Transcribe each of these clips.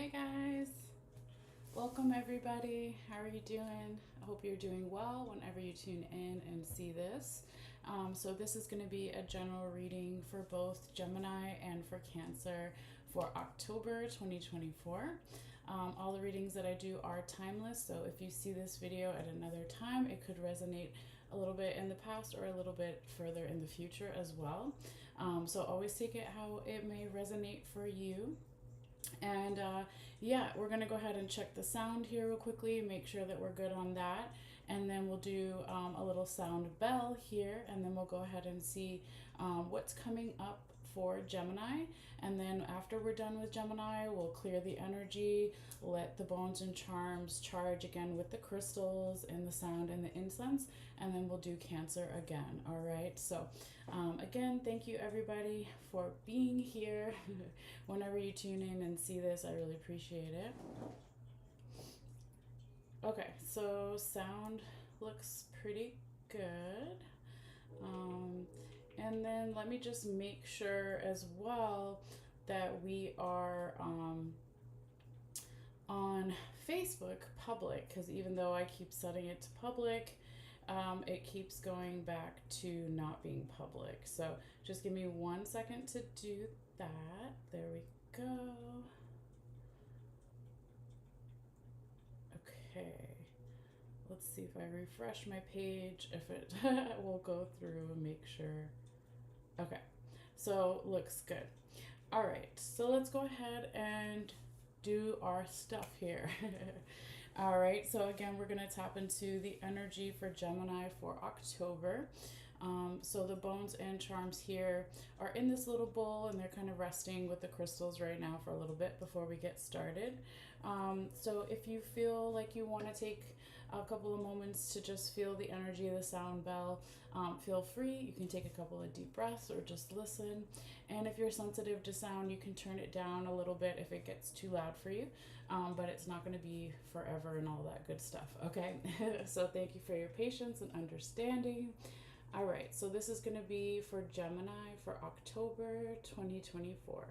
Hi guys, welcome everybody. How are you doing? I hope you're doing well whenever you tune in and see this. So this is going to be a general reading for both Gemini and for Cancer for October 2024. All the readings that I do are timeless, so if you see this video at another time, it could resonate a little bit in the past or a little bit further in the future as well. So always take it how it may resonate for you. And yeah, we're going to go ahead and check the sound here real quickly, make sure that we're good on that. And then we'll do a little sound bell here, and then we'll go ahead and see what's coming up for Gemini. And then after we're done with Gemini, we'll clear the energy, let the bones and charms charge again with the crystals and the sound and the incense, and then we'll do Cancer again. All right, so again, thank you everybody for being here. Whenever you tune in and see this, I really appreciate it. Okay, so sound looks pretty good. And then let me just make sure as well that we are on Facebook public, because even though I keep setting it to public, it keeps going back to not being public. So just give me 1 second to do that. There we go. Okay. Let's see if I refresh my page, if it will go through and make sure. Okay, so looks good. All right, so let's go ahead and do our stuff here. All right, so again, we're gonna tap into the energy for Gemini for October. So the bones and charms here are in this little bowl, and they're kind of resting with the crystals right now for a little bit before we get started. So if you feel like you want to take a couple of moments to just feel the energy of the sound bell, feel free. You can take a couple of deep breaths or just listen. And if you're sensitive to sound, you can turn it down a little bit if it gets too loud for you, but it's not going to be forever and all that good stuff, okay? So thank you for your patience and understanding. All right, so this is going to be for Gemini for October 2024.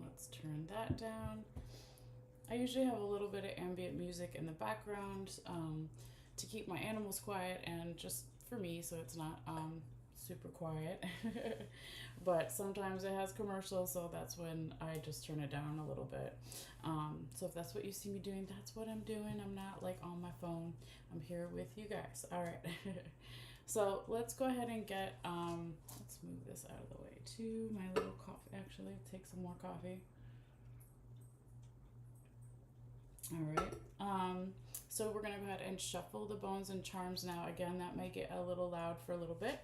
Let's turn that down. I usually have a little bit of ambient music in the background to keep my animals quiet and just for me, so it's not super quiet. But sometimes it has commercials, so that's when I just turn it down a little bit. So if that's what you see me doing, that's what I'm doing. I'm not like on my phone. I'm here with you guys. All right. So let's go ahead and get, let's move this out of the way too. My little coffee, actually, take some more coffee. All right. So we're going to go ahead and shuffle the bones and charms now. Again, that may get a little loud for a little bit,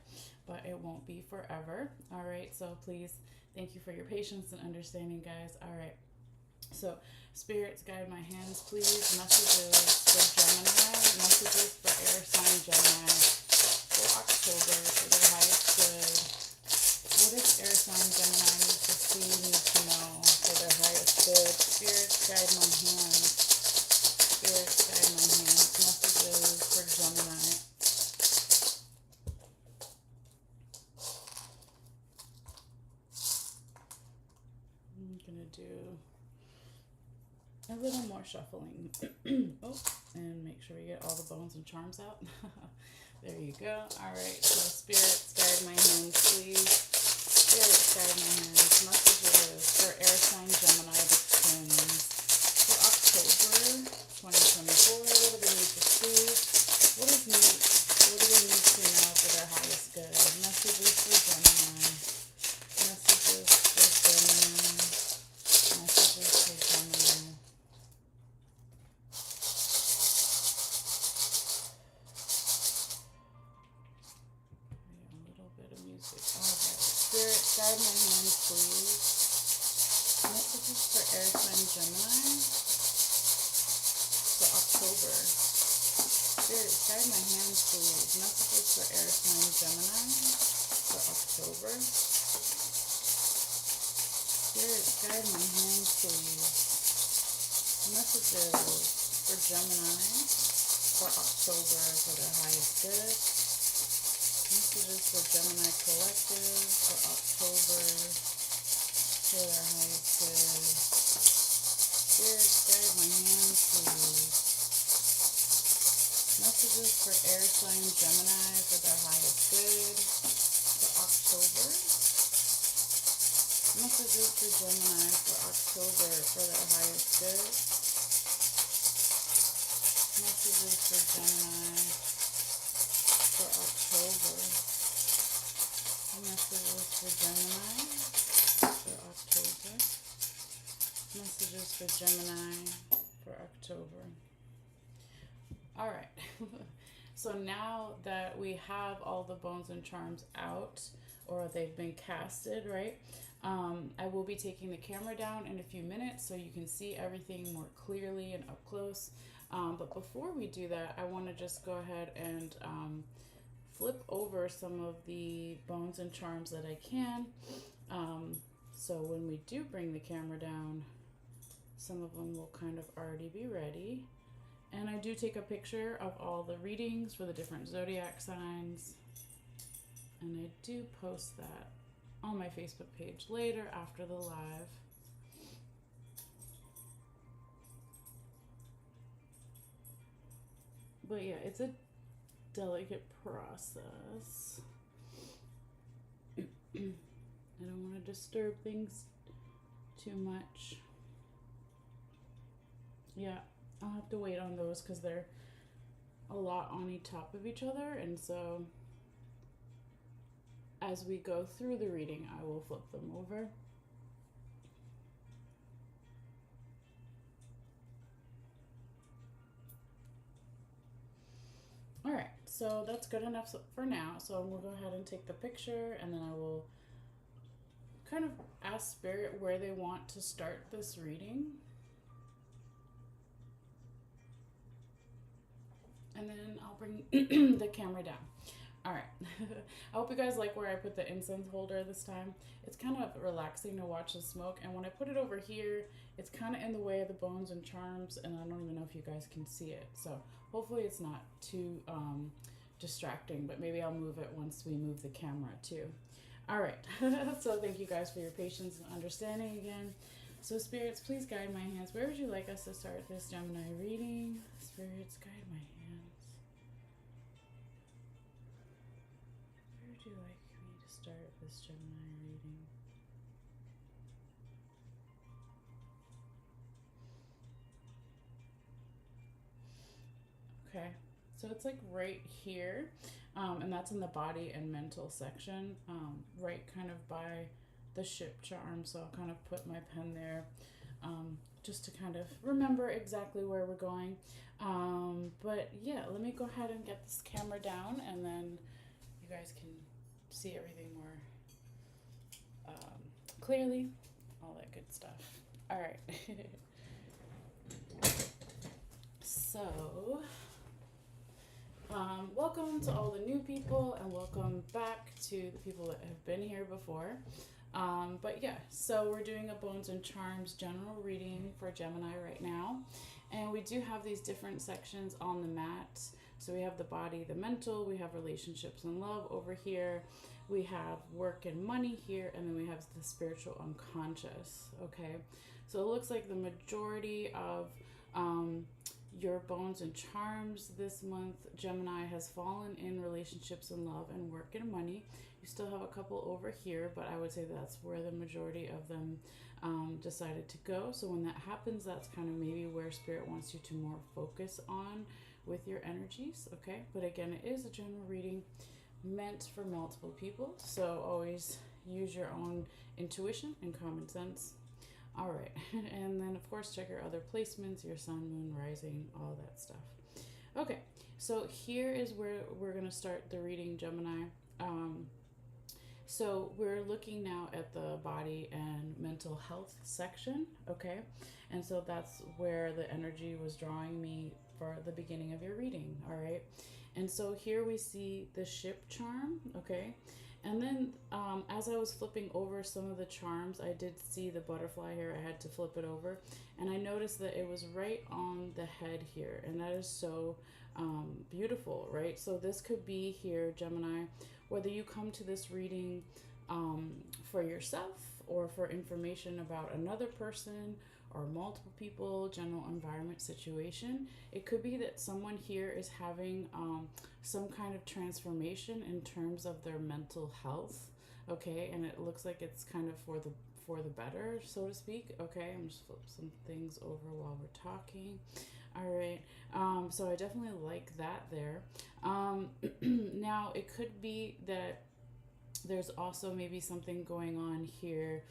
but it won't be forever. All right. So please, thank you for your patience and understanding, guys. All right. So spirits, guide my hands, please. Messages for Gemini, messages for air sign Gemini for October for their highest good. What does air sign Gemini need to see, need to know for their highest good? Spirits, guide my hands. Spirits, guide my hands. Messages for Gemini. I'm gonna do a little more shuffling. Oh, and make sure we get all the bones and charms out. There you go. All right, so spirits, guide my hands, please. Spirits, guide my hands. Messages for air sign Gemini, the twins, for October 2024. What do they need to see? What do they need to know for their highest good? Messages for Gemini. Messages Spirit, guide my hands, please. Messages for air sign Gemini for October. Spirit, guide my hands, please. Messages for air sign Gemini for October. Spirit, guide my hands, please. Messages for Gemini for October for their highest good. Messages for Gemini Collective for October for their highest good. Spirit, guide my hands, please. Messages for air sign Gemini for their highest good for October. Messages for Gemini for October for their highest good. Messages for Gemini for October. Messages for Gemini for October. Messages for Gemini for October. All right. So now that we have all the bones and charms out, or they've been casted, right? I will be taking the camera down in a few minutes so you can see everything more clearly and up close. But before we do that, I want to just go ahead and flip over some of the bones and charms that I can. So when we do bring the camera down, some of them will kind of already be ready. And I do take a picture of all the readings for the different zodiac signs. And I do post that on my Facebook page later after the live. But yeah, it's a delicate process. I don't want to disturb things too much. Yeah, I'll have to wait on those because they're a lot on each top of each other, and so as we go through the reading, I will flip them over. All right, so that's good enough for now. So I'm gonna go ahead and take the picture, and then I will kind of ask Spirit where they want to start this reading. And then I'll bring the camera down. All right. I hope you guys like where I put the incense holder this time. It's kind of relaxing to watch the smoke. And when I put it over here, it's kind of in the way of the bones and charms. And I don't even know if you guys can see it. So hopefully it's not too distracting. But maybe I'll move it once we move the camera too. All right. So thank you guys for your patience and understanding again. So spirits, please guide my hands. Where would you like us to start this Gemini reading? Spirits, guide my hands. Where would you like me to start this Gemini reading? Okay, so it's like right here, and that's in the body and mental section, right kind of by the ship charm. So I'll kind of put my pen there just to kind of remember exactly where we're going. But yeah, let me go ahead and get this camera down, and then you guys can see everything more clearly, all that good stuff. All right. So welcome to all the new people, and welcome back to the people that have been here before. But yeah, so we're doing a Bones and Charms general reading for Gemini right now. And we do have these different sections on the mat. So we have the body, the mental, we have relationships and love over here. We have work and money here, and then we have the spiritual unconscious, okay? So it looks like the majority of your bones and charms this month, Gemini, has fallen in relationships and love and work and money. You still have a couple over here, but I would say that's where the majority of them decided to go. So when that happens, that's kind of maybe where Spirit wants you to more focus on with your energies, okay? But again, it is a general reading meant for multiple people, so always use your own intuition and common sense. All right, and then of course check your other placements, your sun, moon, rising, all that stuff. Okay, so here is where we're going to start the reading, Gemini. So we're looking now at the body and mental health section, okay? And so that's where the energy was drawing me for the beginning of your reading, all right? And so here we see the ship charm, okay? And then as I was flipping over some of the charms, I did see the butterfly here. I had to flip it over. And I noticed that it was right on the head here. And that is so beautiful, right? So this could be here, Gemini, whether you come to this reading for yourself or for information about another person or multiple people, general environment situation. It could be that someone here is having some kind of transformation in terms of their mental health, okay? And it looks like it's kind of for the better, so to speak, okay? I'm just flip some things over while we're talking. All right, so I definitely like that there. Now, it could be that there's also maybe something going on here,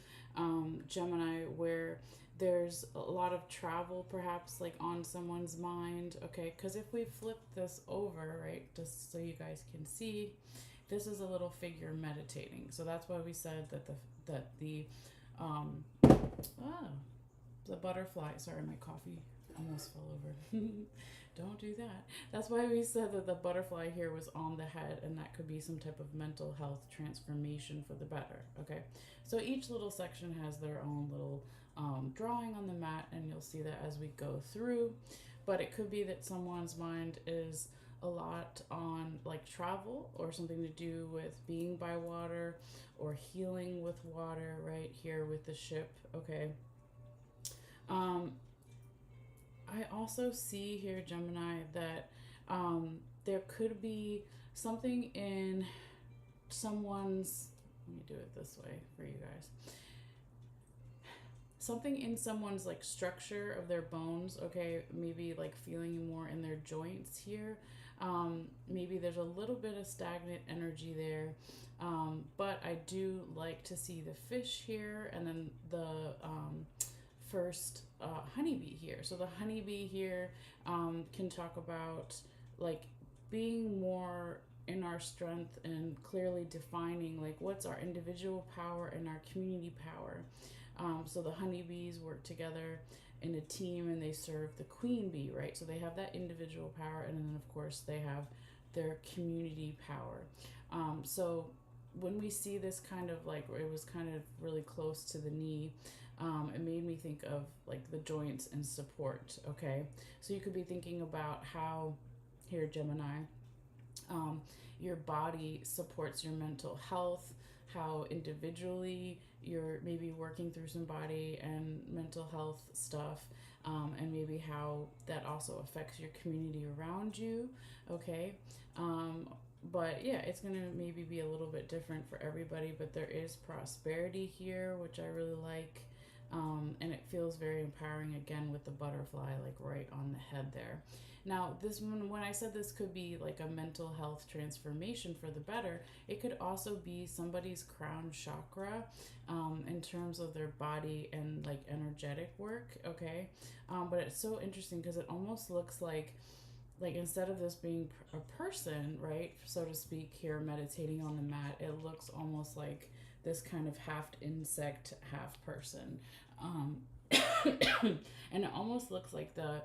Gemini, where there's a lot of travel perhaps like on someone's mind, okay? Because if we flip this over, right, just so you guys can see, this is a little figure meditating. So that's why we said that the butterfly, sorry, my coffee almost fell over. Don't do that. That's why we said that the butterfly here was on the head, and that could be some type of mental health transformation for the better, okay? So each little section has their own little drawing on the mat, and you'll see that as we go through. But it could be that someone's mind is a lot on like travel or something to do with being by water or healing with water, right here with the ship, okay? I also see here, Gemini, that there could be something in someone's, let me do it this way for you guys. Something in someone's like structure of their bones, okay? Maybe like feeling more in their joints here. Maybe there's a little bit of stagnant energy there. But I do like to see the fish here and then the first honeybee here. So the honeybee here can talk about like being more in our strength and clearly defining like what's our individual power and our community power. So the honeybees work together in a team and they serve the queen bee, right? So they have that individual power, and then of course they have their community power. So when we see this kind of like, it was kind of really close to the knee, it made me think of like the joints and support, okay? So you could be thinking about how, here Gemini, your body supports your mental health, how individually you're maybe working through some body and mental health stuff, and maybe how that also affects your community around you, okay? But yeah, it's gonna maybe be a little bit different for everybody, but there is prosperity here, which I really like. And it feels very empowering again with the butterfly like right on the head there. Now this one, when I said this could be like a mental health transformation for the better, it could also be somebody's crown chakra, in terms of their body and like energetic work, okay? But it's so interesting because it almost looks like instead of this being a person, right, so to speak, here meditating on the mat, it looks almost like this kind of half insect, half person. Um, and it almost looks like the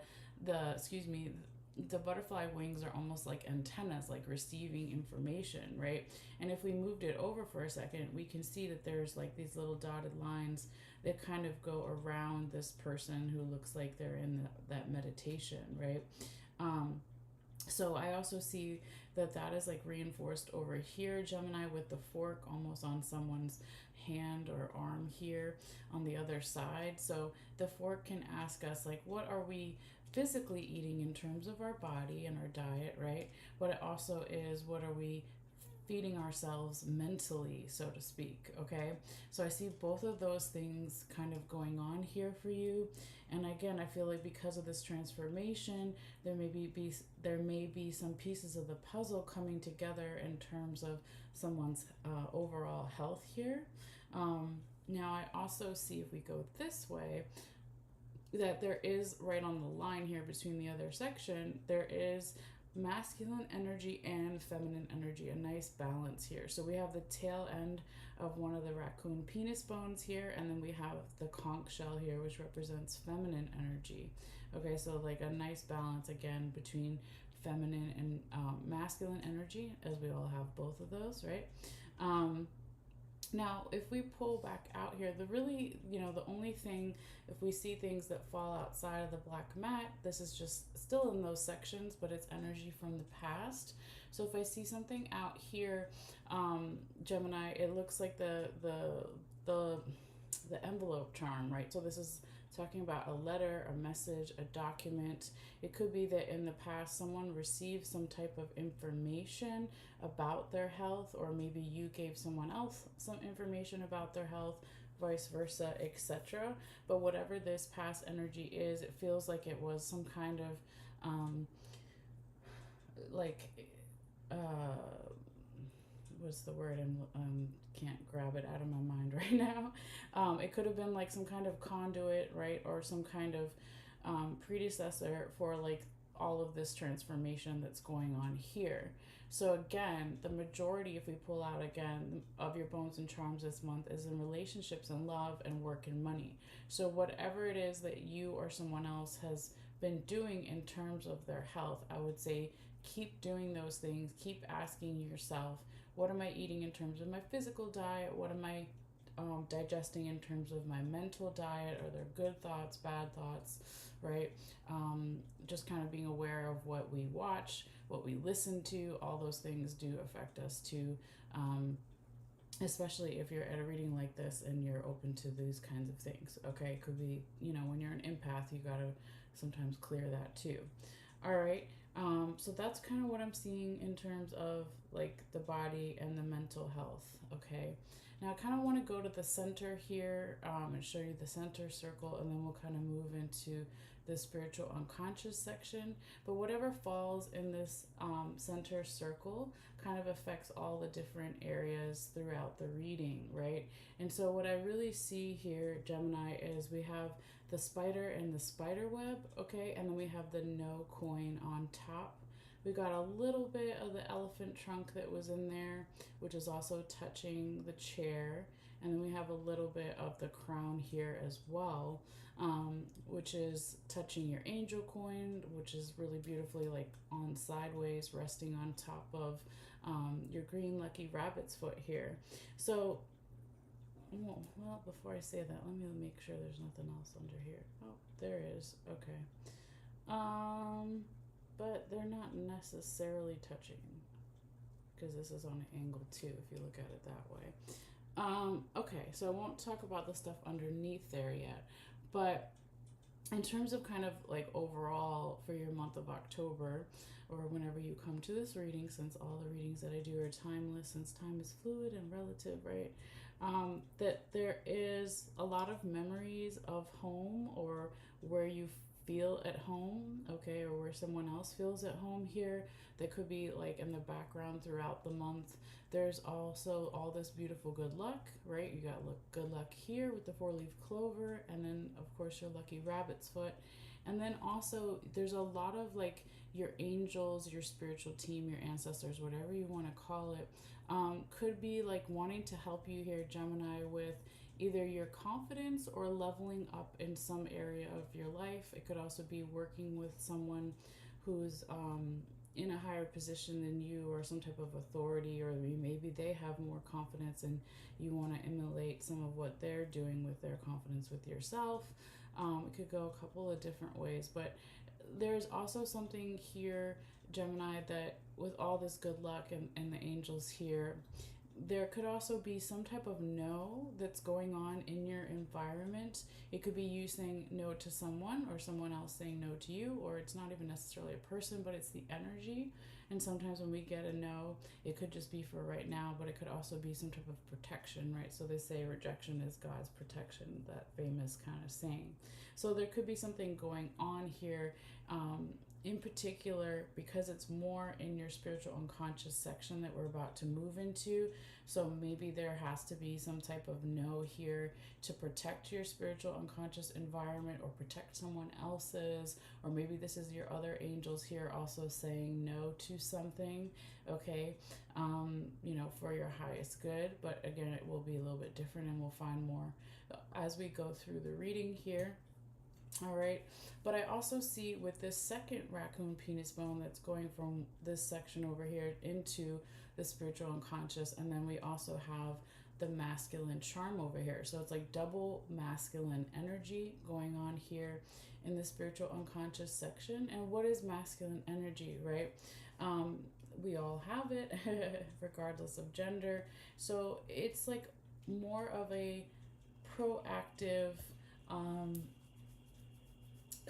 butterfly wings are almost like antennas, like receiving information, right? And if we moved it over for a second, we can see that there's like these little dotted lines that kind of go around this person who looks like they're in that meditation, right? So I also see that is like reinforced over here, Gemini, with the fork almost on someone's hand or arm here on the other side. So the fork can ask us like, what are we physically eating in terms of our body and our diet, right? But it also is, what are we feeding ourselves mentally, so to speak, okay? So I see both of those things kind of going on here for you. And again, I feel like because of this transformation, there may be some pieces of the puzzle coming together in terms of someone's overall health here. Now I also see, if we go this way, that there is right on the line here between the other section, there is masculine energy and feminine energy, a nice balance here. So we have the tail end of one of the raccoon penis bones here, and then we have the conch shell here, which represents feminine energy. Okay, so like a nice balance again between feminine and masculine energy, as we all have both of those, right? Um, Now, if we pull back out here, the really, the only thing, if we see things that fall outside of the black mat, this is just still in those sections, but it's energy from the past. So if I see something out here, Gemini, it looks like the the envelope charm, right? So this is talking about a letter, a message, a document. It could be that in the past someone received some type of information about their health, or maybe you gave someone else some information about their health, vice versa, etc. But whatever this past energy is, it feels like it was some kind of like what's the word? I'm can't grab it out of my mind right now. It could have been like some kind of conduit, right, or some kind of predecessor for like all of this transformation that's going on here. So again, the majority, if we pull out again, of your bones and charms this month is in relationships and love and work and money. So whatever it is that you or someone else has been doing in terms of their health, I would say keep doing those things. Keep asking yourself, what am I eating in terms of my physical diet? What am I digesting in terms of my mental diet? Are there good thoughts, bad thoughts, right? Just kind of being aware of what we watch, what we listen to, all those things do affect us too. Especially if you're at a reading like this and you're open to these kinds of things. Okay, it could be, when you're an empath, you gotta sometimes clear that too. All right. So that's kind of what I'm seeing in terms of like the body and the mental health. Okay. Now I kind of want to go to the center here and show you the center circle, and then we'll kind of move into the spiritual unconscious section. But whatever falls in this center circle kind of affects all the different areas throughout the reading, right? And so what I really see here, Gemini, is we have the spider and the spider web, okay? And then we have the no coin on top. We got a little bit of the elephant trunk that was in there, which is also touching the chair. And then we have a little bit of the crown here as well, which is touching your angel coin, which is really beautifully like on sideways, resting on top of your green lucky rabbit's foot here. So, well, before I say that, let me make sure there's nothing else under here. Oh, there is. Okay. But they're not necessarily touching because this is on an angle too, if you look at it that way. Okay, so I won't talk about the stuff underneath there yet, but in terms of kind of like overall for your month of October, or whenever you come to this reading, since all the readings that I do are timeless, since time is fluid and relative, right? That there is a lot of memories of home, or where you feel at home, okay, or where someone else feels at home here. That could be like in the background throughout the month. There's also all this beautiful good luck, right? You got good luck here with the 4-leaf clover, and then of course your lucky rabbit's foot. And then also there's a lot of like your angels, your spiritual team, your ancestors, whatever you want to call it, could be like wanting to help you here, Gemini, with either your confidence or leveling up in some area of your life. It could also be working with someone who's in a higher position than you, or some type of authority, or maybe they have more confidence and you want to emulate some of what they're doing with their confidence with yourself. It could go a couple of different ways, but there's also something here, Gemini, that with all this good luck and the angels here, there could also be some type of no that's going on in your environment. It could be you saying no to someone, or someone else saying no to you, or it's not even necessarily a person, but it's the energy. And sometimes when we get a no, it could just be for right now, but it could also be some type of protection, right? So they say rejection is God's protection, that famous kind of saying. So there could be something going on here in particular, because it's more in your spiritual unconscious section that we're about to move into, so maybe there has to be some type of no here to protect your spiritual unconscious environment or protect someone else's, or maybe this is your other angels here also saying no to something, okay, for your highest good. But again, it will be a little bit different, and we'll find more as we go through the reading here. All right. But I also see with this second raccoon penis bone that's going from this section over here into the spiritual unconscious. And then we also have the masculine charm over here. So it's like double masculine energy going on here in the spiritual unconscious section. And what is masculine energy, right? We all have it, regardless of gender. So it's like more of a proactive,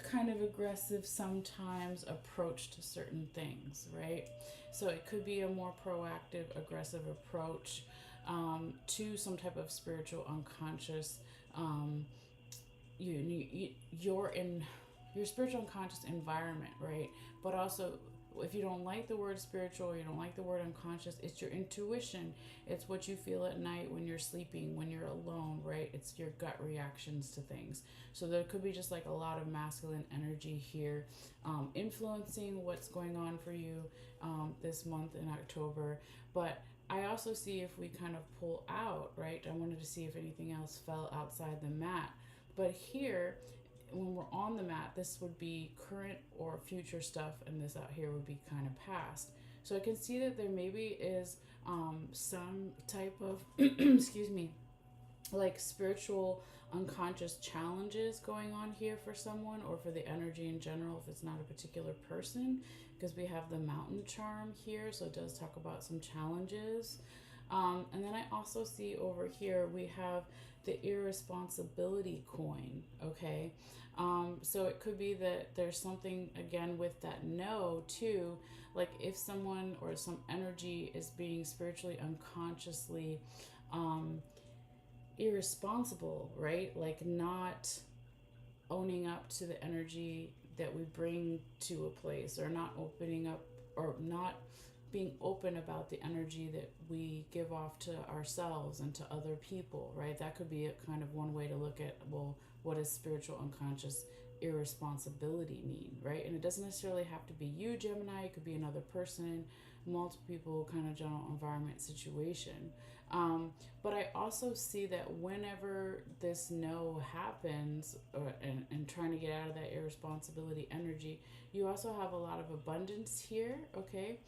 kind of aggressive sometimes approach to certain things, right? So it could be a more proactive, aggressive approach to some type of spiritual unconscious. Um, you're in your spiritual unconscious environment, right? But also, if you don't like the word spiritual, or you don't like the word unconscious, it's your intuition. It's what you feel at night when you're sleeping, when you're alone, right? It's your gut reactions to things. So there could be just like a lot of masculine energy here, influencing what's going on for you this month in October. But I also see, if we kind of pull out, right? I wanted to see if anything else fell outside the mat. But here, when we're on the mat, this would be current or future stuff, and this out here would be kind of past. So I can see that there maybe is some type of, excuse me, like spiritual unconscious challenges going on here for someone, or for the energy in general, if it's not a particular person, because we have the mountain charm here, so it does talk about some challenges. And then I also see over here we have the irresponsibility coin, okay? So it could be that there's something, again, with that no, too, like if someone or some energy is being spiritually unconsciously irresponsible, right? Like not owning up to the energy that we bring to a place, or not opening up, or not being open about the energy that we give off to ourselves and to other people, right? That could be a kind of one way to look at, well, what does spiritual unconscious irresponsibility mean, right? And it doesn't necessarily have to be you, Gemini. It could be another person, multiple people, kind of general environment situation. But I also see that whenever this no happens, and trying to get out of that irresponsibility energy, you also have a lot of abundance here, okay?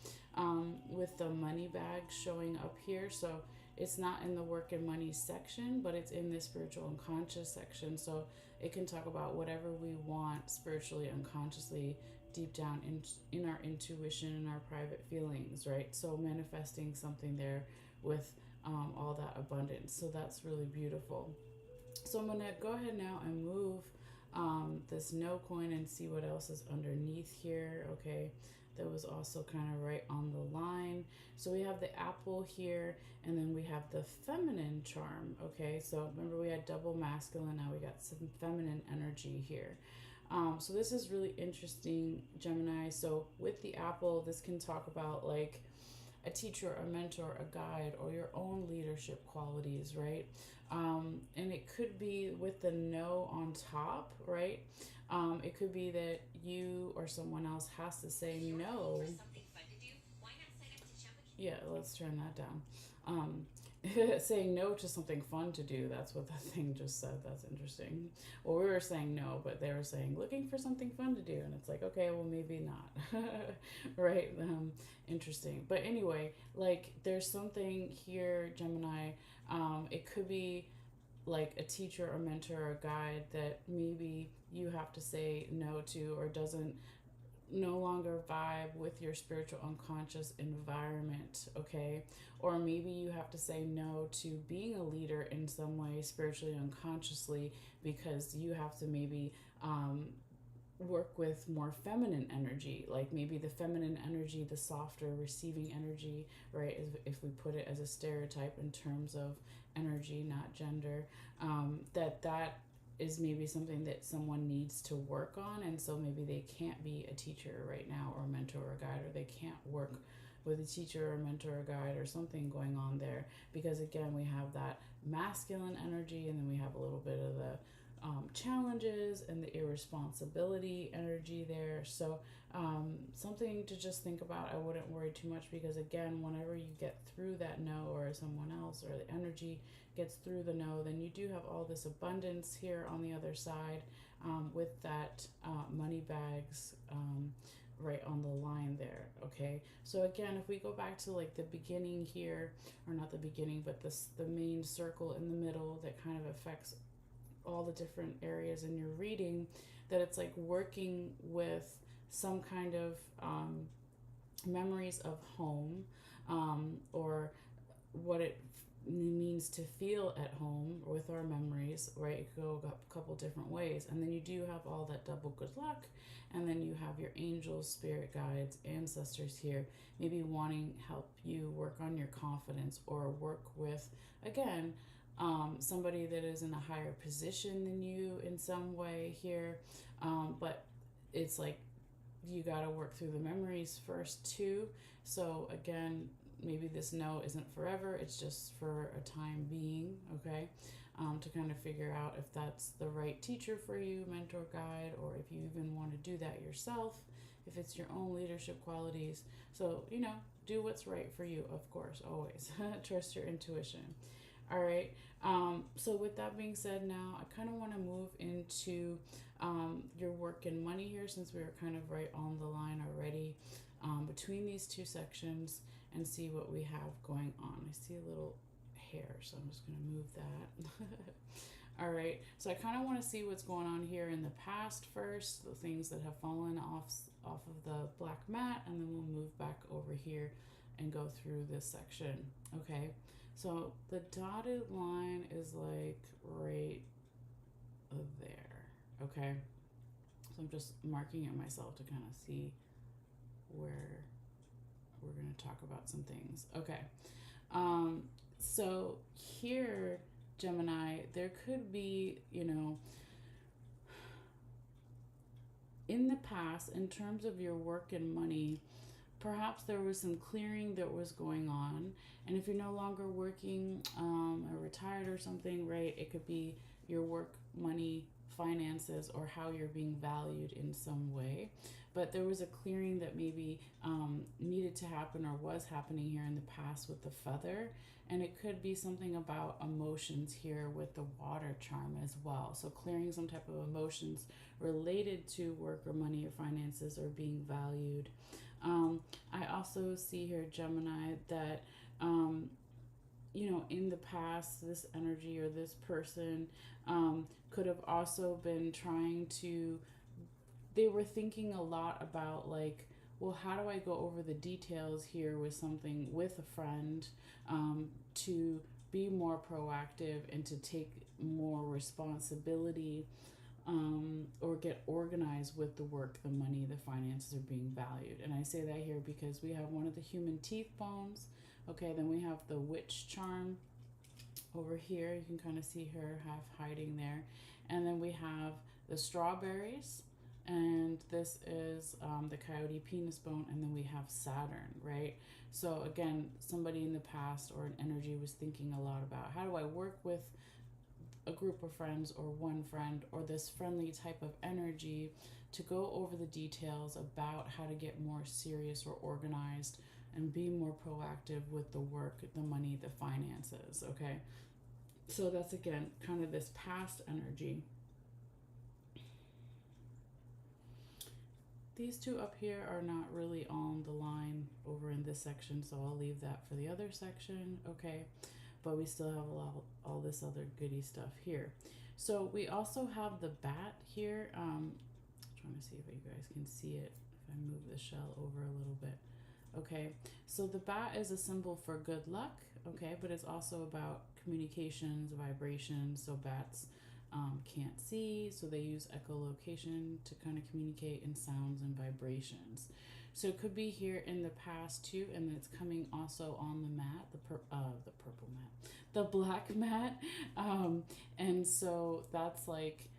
With the money bag showing up here. So it's not in the work and money section, but it's in the spiritual unconscious section. So it can talk about whatever we want spiritually, unconsciously, deep down in our intuition and our private feelings, right? So manifesting something there with all that abundance. So that's really beautiful. So I'm going to go ahead now and move this no coin and see what else is underneath here, okay? That was also kind of right on the line. So we have the apple here, and then we have the feminine charm, okay? So remember, we had double masculine, now we got some feminine energy here. So this is really interesting, Gemini. So with the apple, this can talk about like a teacher, a mentor, a guide, or your own leadership qualities, right? And it could be with the no on top, right? It could be that you or someone else has to say no. Yeah, let's turn that down. Um, saying no to something fun to do. That's what that thing just said. That's interesting. Well, we were saying no, but they were saying looking for something fun to do. And it's like, okay, well, maybe not. Right? Interesting. But anyway, like there's something here, Gemini. It could be like a teacher or mentor or guide that maybe you have to say no to, or doesn't no longer vibe with your spiritual unconscious environment, okay? Or maybe you have to say no to being a leader in some way, spiritually, unconsciously, because you have to maybe work with more feminine energy, like maybe the feminine energy, the softer receiving energy, right? If we put it as a stereotype in terms of energy, not gender, that is maybe something that someone needs to work on, and so maybe they can't be a teacher right now or a mentor or a guide, or they can't work with a teacher or a mentor or guide, or something going on there, because again we have that masculine energy, and then we have a little bit of the challenges and the irresponsibility energy there. So something to just think about. I wouldn't worry too much, because again, whenever you get through that no, or someone else or the energy gets through the no, then you do have all this abundance here on the other side, with that money bags right on the line there. Okay, so again, if we go back to like the beginning here, or not the beginning, but the main circle in the middle that kind of affects all the different areas in your reading, that it's like working with some kind of memories of home, or what it means to feel at home with our memories, right? It could go a couple different ways. And then you do have all that double good luck, and then you have your angels, spirit guides, ancestors here, maybe wanting help you work on your confidence, or work with, again, somebody that is in a higher position than you in some way here. But it's like you got to work through the memories first too. So again, maybe this no isn't forever, it's just for a time being, okay? To kind of figure out if that's the right teacher for you, mentor, guide, or if you even want to do that yourself, if it's your own leadership qualities. So, do what's right for you, of course, always. Trust your intuition. All right. So with that being said, now I kind of want to move into your work and money here, since we were kind of right on the line already, between these two sections, and see what we have going on. I see a little hair, so I'm just going to move that. All right. So I kind of want to see what's going on here in the past first, the things that have fallen off of the black mat, and then we'll move back over here and go through this section. Okay. So the dotted line is like right there, okay? So I'm just marking it myself to kind of see where we're going to talk about some things. Okay, so here, Gemini, there could be, in the past, in terms of your work and money, perhaps there was some clearing that was going on. And if you're no longer working, or retired or something, right, it could be your work, money, finances, or how you're being valued in some way. But there was a clearing that maybe needed to happen, or was happening here in the past with the feather. And it could be something about emotions here with the water charm as well. So clearing some type of emotions related to work or money or finances, or being valued. I also see here, Gemini, that, in the past, this energy or this person could have also been they were thinking a lot about, like, well, how do I go over the details here with something, with a friend, to be more proactive and to take more responsibility, or get organized with the work, the money, the finances are being valued. And I say that here because we have one of the human teeth bones. Okay, then we have the witch charm over here. You can kind of see her half hiding there. And then we have the strawberries, and this is the coyote penis bone, and then we have Saturn, right? So again, somebody in the past or an energy was thinking a lot about, how do I work with a group of friends, or one friend, or this friendly type of energy, to go over the details about how to get more serious or organized and be more proactive with the work, the money, the finances, okay? So that's, again, kind of this past energy. These two up here are not really on the line over in this section, so I'll leave that for the other section, okay? But we still have all this other goody stuff here. So we also have the bat here. Trying to see if you guys can see it, if I move the shell over a little bit. Okay, so the bat is a symbol for good luck, okay, but it's also about communications, vibrations. So bats can't see, so they use echolocation to kind of communicate in sounds and vibrations. So it could be here in the past too, and it's coming also on the mat, the purple mat, the black mat. And so that's like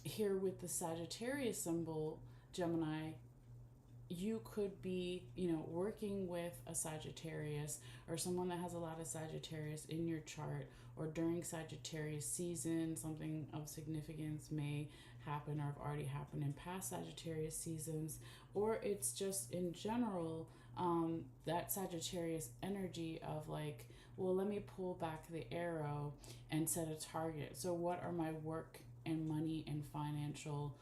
here with the Sagittarius symbol, Gemini, you could be, working with a Sagittarius or someone that has a lot of Sagittarius in your chart, or during Sagittarius season, something of significance may happen or have already happened in past Sagittarius seasons, or it's just in general that Sagittarius energy of like, well, let me pull back the arrow and set a target. So, what are my work and money and financial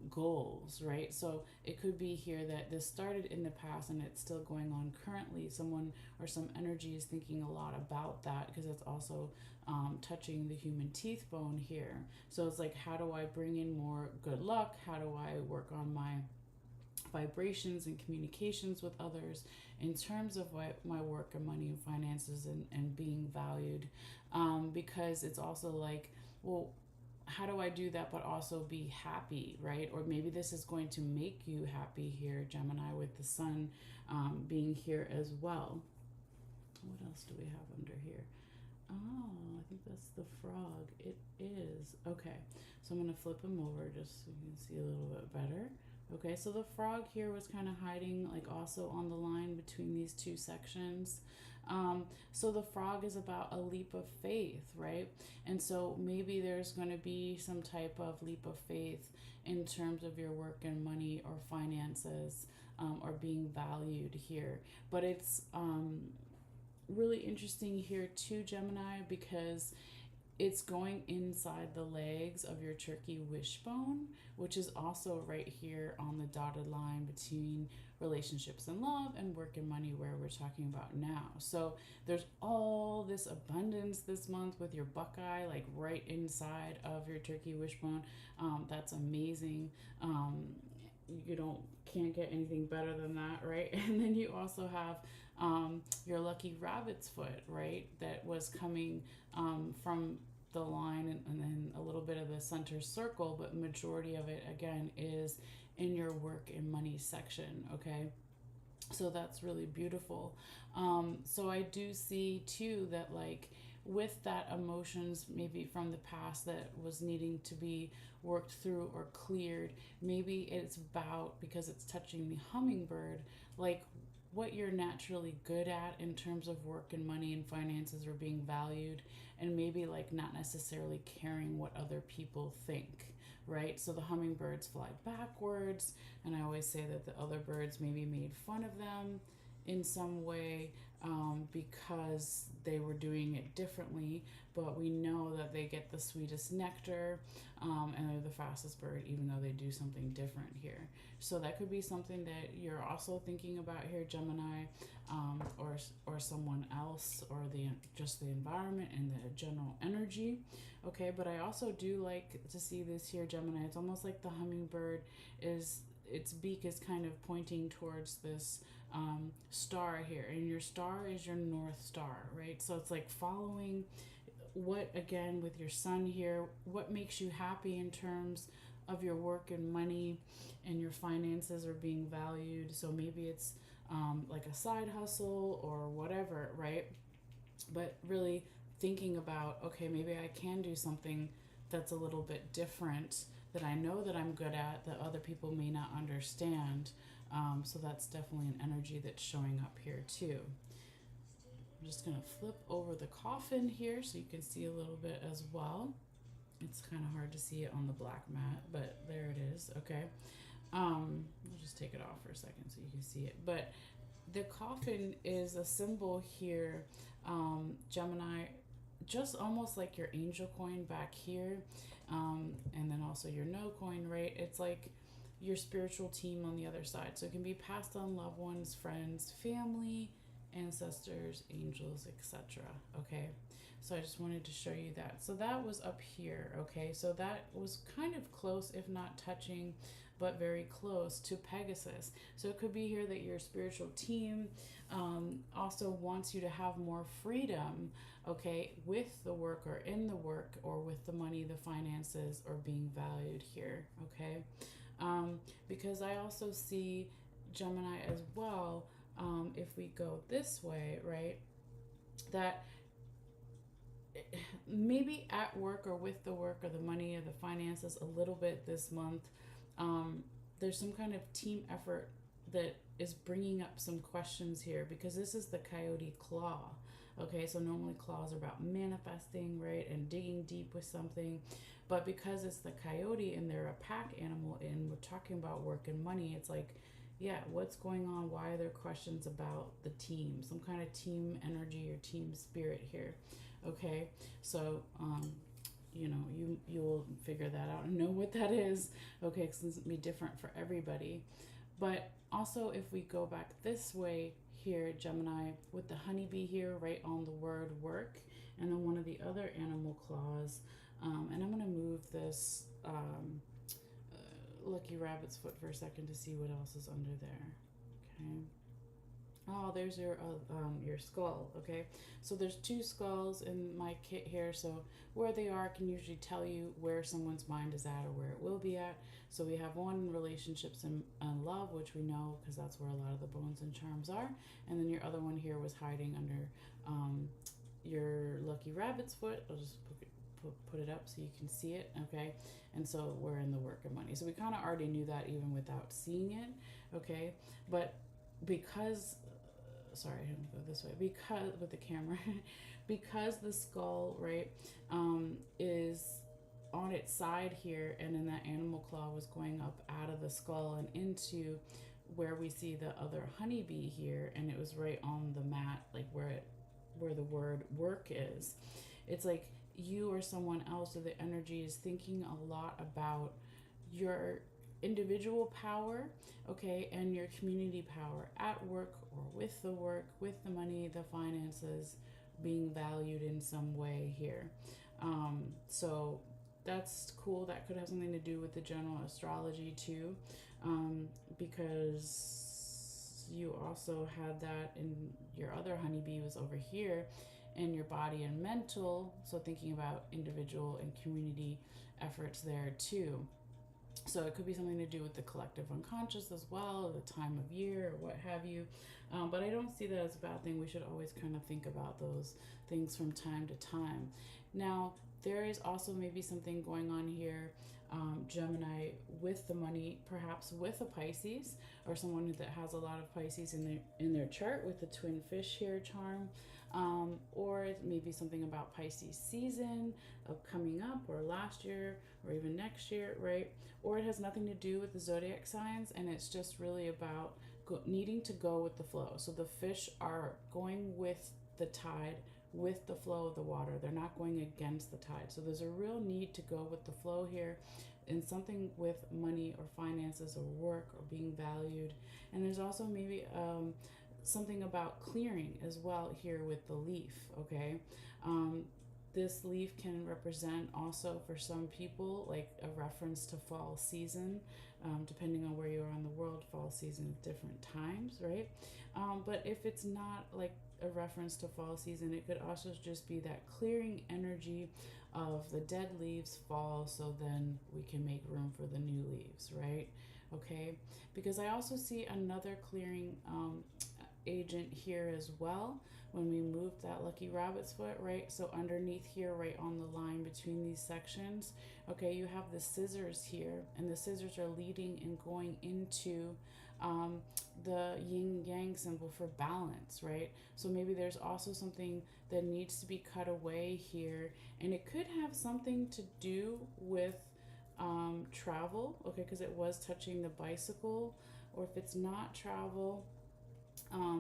goals, right? So it could be here that this started in the past and it's still going on currently. Someone or some energy is thinking a lot about that, because it's also touching the human teeth bone here. So it's like, how do I bring in more good luck? How do I work on my vibrations and communications with others in terms of my work and money and finances, and being valued? Because it's also like, well, how do I do that but also be happy, right? Or maybe this is going to make you happy here, Gemini, with the sun being here as well. What else do we have under here? Oh, I think that's the frog. It is. Okay, so I'm going to flip him over just so you can see a little bit better. Okay, so the frog here was kind of hiding, like also on the line between these two sections. So the frog is about a leap of faith, right? And so maybe there's going to be some type of leap of faith in terms of your work and money or finances, or being valued here. But it's really interesting here too, Gemini, because it's going inside the legs of your turkey wishbone, which is also right here on the dotted line between relationships and love and work and money, where we're talking about now. So there's all this abundance this month with your buckeye, like right inside of your turkey wishbone. That's amazing. Can't get anything better than that, right? And then you also have your lucky rabbit's foot, right? That was coming from the line, and then a little bit of the center circle, but majority of it again is in your work and money section. Okay, so that's really beautiful. So I do see too that, like, with that emotions maybe from the past that was needing to be worked through or cleared, maybe it's about, because it's touching the hummingbird, like what you're naturally good at in terms of work and money and finances, or being valued, and maybe like not necessarily caring what other people think, right? So the hummingbirds fly backwards, and I always say that the other birds maybe made fun of them in some way, because they were doing it differently, but we know that they get the sweetest nectar, and they're the fastest bird, even though they do something different here. So that could be something that you're also thinking about here, Gemini, or someone else, or just the environment and the general energy. Okay, but I also do like to see this here, Gemini. It's almost like the hummingbird its beak is kind of pointing towards this star here, and your star is your North Star, right? So it's like following what, again, with your sun here, what makes you happy in terms of your work and money and your finances, are being valued. So maybe it's like a side hustle or whatever, right? But really thinking about, okay, maybe I can do something that's a little bit different, that I know that I'm good at, that other people may not understand. So that's definitely an energy that's showing up here too. I'm just going to flip over the coffin here so you can see a little bit as well. It's kind of hard to see it on the black mat, but there it is. Okay. I'll just take it off for a second so you can see it. But the coffin is a symbol here, Gemini, just almost like your angel coin back here, and then also your no coin, right? It's like your spiritual team on the other side. So it can be passed on loved ones, friends, family, ancestors, angels, etc. Okay, so I just wanted to show you that. So that was up here. Okay, so that was kind of close, if not touching, but very close to Pegasus. So it could be here that your spiritual team also wants you to have more freedom, okay, with the work, or in the work, or with the money, the finances, or being valued here, okay? Because I also see Gemini, as well, if we go this way, right, that maybe at work or with the work or the money or the finances a little bit this month, um, there's some kind of team effort that is bringing up some questions here, because this is the coyote claw. Okay, so normally claws are about manifesting, right, and digging deep with something. But because it's the coyote and they're a pack animal and we're talking about work and money, it's like, yeah, what's going on? Why are there questions about the team? Some kind of team energy or team spirit here. Okay, so you'll figure that out and know what that is. Okay, because it's gonna be different for everybody. But also, if we go back this way here, Gemini, with the honeybee here, right on the word work, and then one of the other animal claws, and I'm gonna move this lucky rabbit's foot for a second to see what else is under there. Okay. Oh, there's your skull. Okay, so there's two skulls in my kit here. So where they are can usually tell you where someone's mind is at or where it will be at. So we have one in relationships and love, which we know because that's where a lot of the bones and charms are. And then your other one here was hiding under your lucky rabbit's foot. I'll just put it up so you can see it. Okay, and so we're in the work and money. So we kind of already knew that even without seeing it. Okay, but because sorry, I'm gonna go this way, because with the camera, because the skull, right, is on its side here, and then that animal claw was going up out of the skull and into where we see the other honeybee here, and it was right on the mat, like where the word work is. It's like you or someone else, or the energy is thinking a lot about your individual power, okay, and your community power at work or with the money, the finances, being valued in some way here. So that's cool. That could have something to do with the general astrology too, because you also had that in your other honeybee was over here in your body and mental. So thinking about individual and community efforts there too. So it could be something to do with the collective unconscious as well, the time of year, or what have you. But I don't see that as a bad thing. We should always kind of think about those things from time to time. Now, there is also maybe something going on here, Gemini, with the money, perhaps with a Pisces, or someone that has a lot of Pisces in their chart with the twin fish here charm. Or it may be something about Pisces season of coming up, or last year, or even next year, right? Or it has nothing to do with the zodiac signs, and it's just really about needing to go with the flow. So the fish are going with the tide, with the flow of the water. They're not going against the tide. So there's a real need to go with the flow here, in something with money or finances or work or being valued. And there's also maybe something about clearing as well here with the leaf. Okay, this leaf can represent also for some people like a reference to fall season, depending on where you are in the world. Fall season at different times, right? But if it's not like a reference to fall season, it could also just be that clearing energy of the dead leaves fall, so then we can make room for the new leaves, right? Okay, because I also see another clearing agent here as well when we move that lucky rabbit's foot, right? So underneath here, right on the line between these sections, okay, you have the scissors here, and the scissors are leading and going into the yin yang symbol for balance, right? So maybe there's also something that needs to be cut away here, and it could have something to do with travel, okay, because it was touching the bicycle. Or if it's not travel,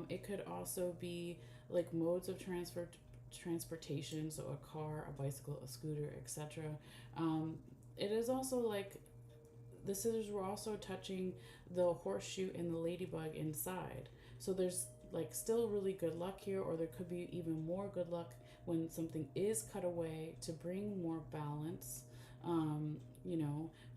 it could also be like modes of transportation, so a car, a bicycle, a scooter, etc. It is also like the scissors were also touching the horseshoe and the ladybug inside. So there's like still really good luck here, or there could be even more good luck when something is cut away to bring more balance,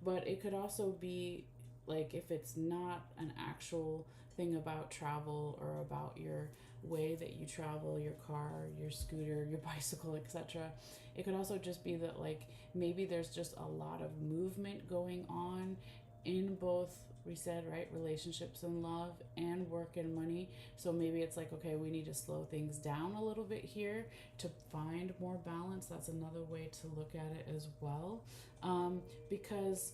but it could also be like if it's not an actual thing about travel or about your way that you travel, your car, your scooter, your bicycle, etc. It could also just be that like maybe there's just a lot of movement going on, in both, we said, right, relationships and love and work and money. So maybe it's like, okay, we need to slow things down a little bit here to find more balance. That's another way to look at it as well. Because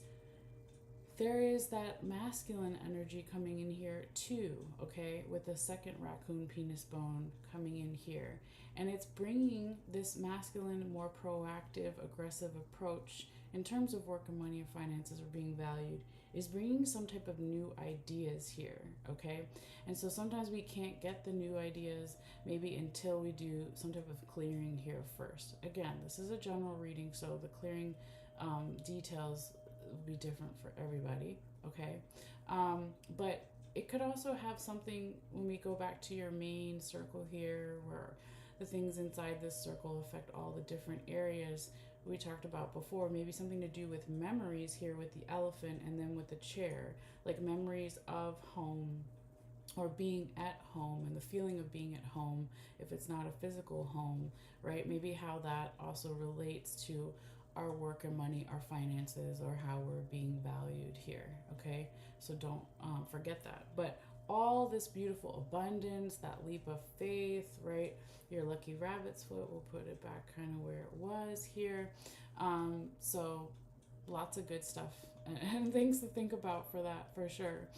there is that masculine energy coming in here too, okay, with the second raccoon penis bone coming in here. And it's bringing this masculine, more proactive, aggressive approach in terms of work and money and finances are being valued, is bringing some type of new ideas here, okay? And so sometimes we can't get the new ideas maybe until we do some type of clearing here first. Again, this is a general reading, so the clearing details will be different for everybody, okay? But it could also have something when we go back to your main circle here, where the things inside this circle affect all the different areas we talked about before. Maybe something to do with memories here with the elephant, and then with the chair, like memories of home or being at home and the feeling of being at home if it's not a physical home, right? Maybe how that also relates to our work and money, our finances, or how we're being valued here, okay? So don't forget that. But all this beautiful abundance, that leap of faith, right? Your lucky rabbit's foot, we'll put it back kind of where it was here. So lots of good stuff and things to think about for that, for sure.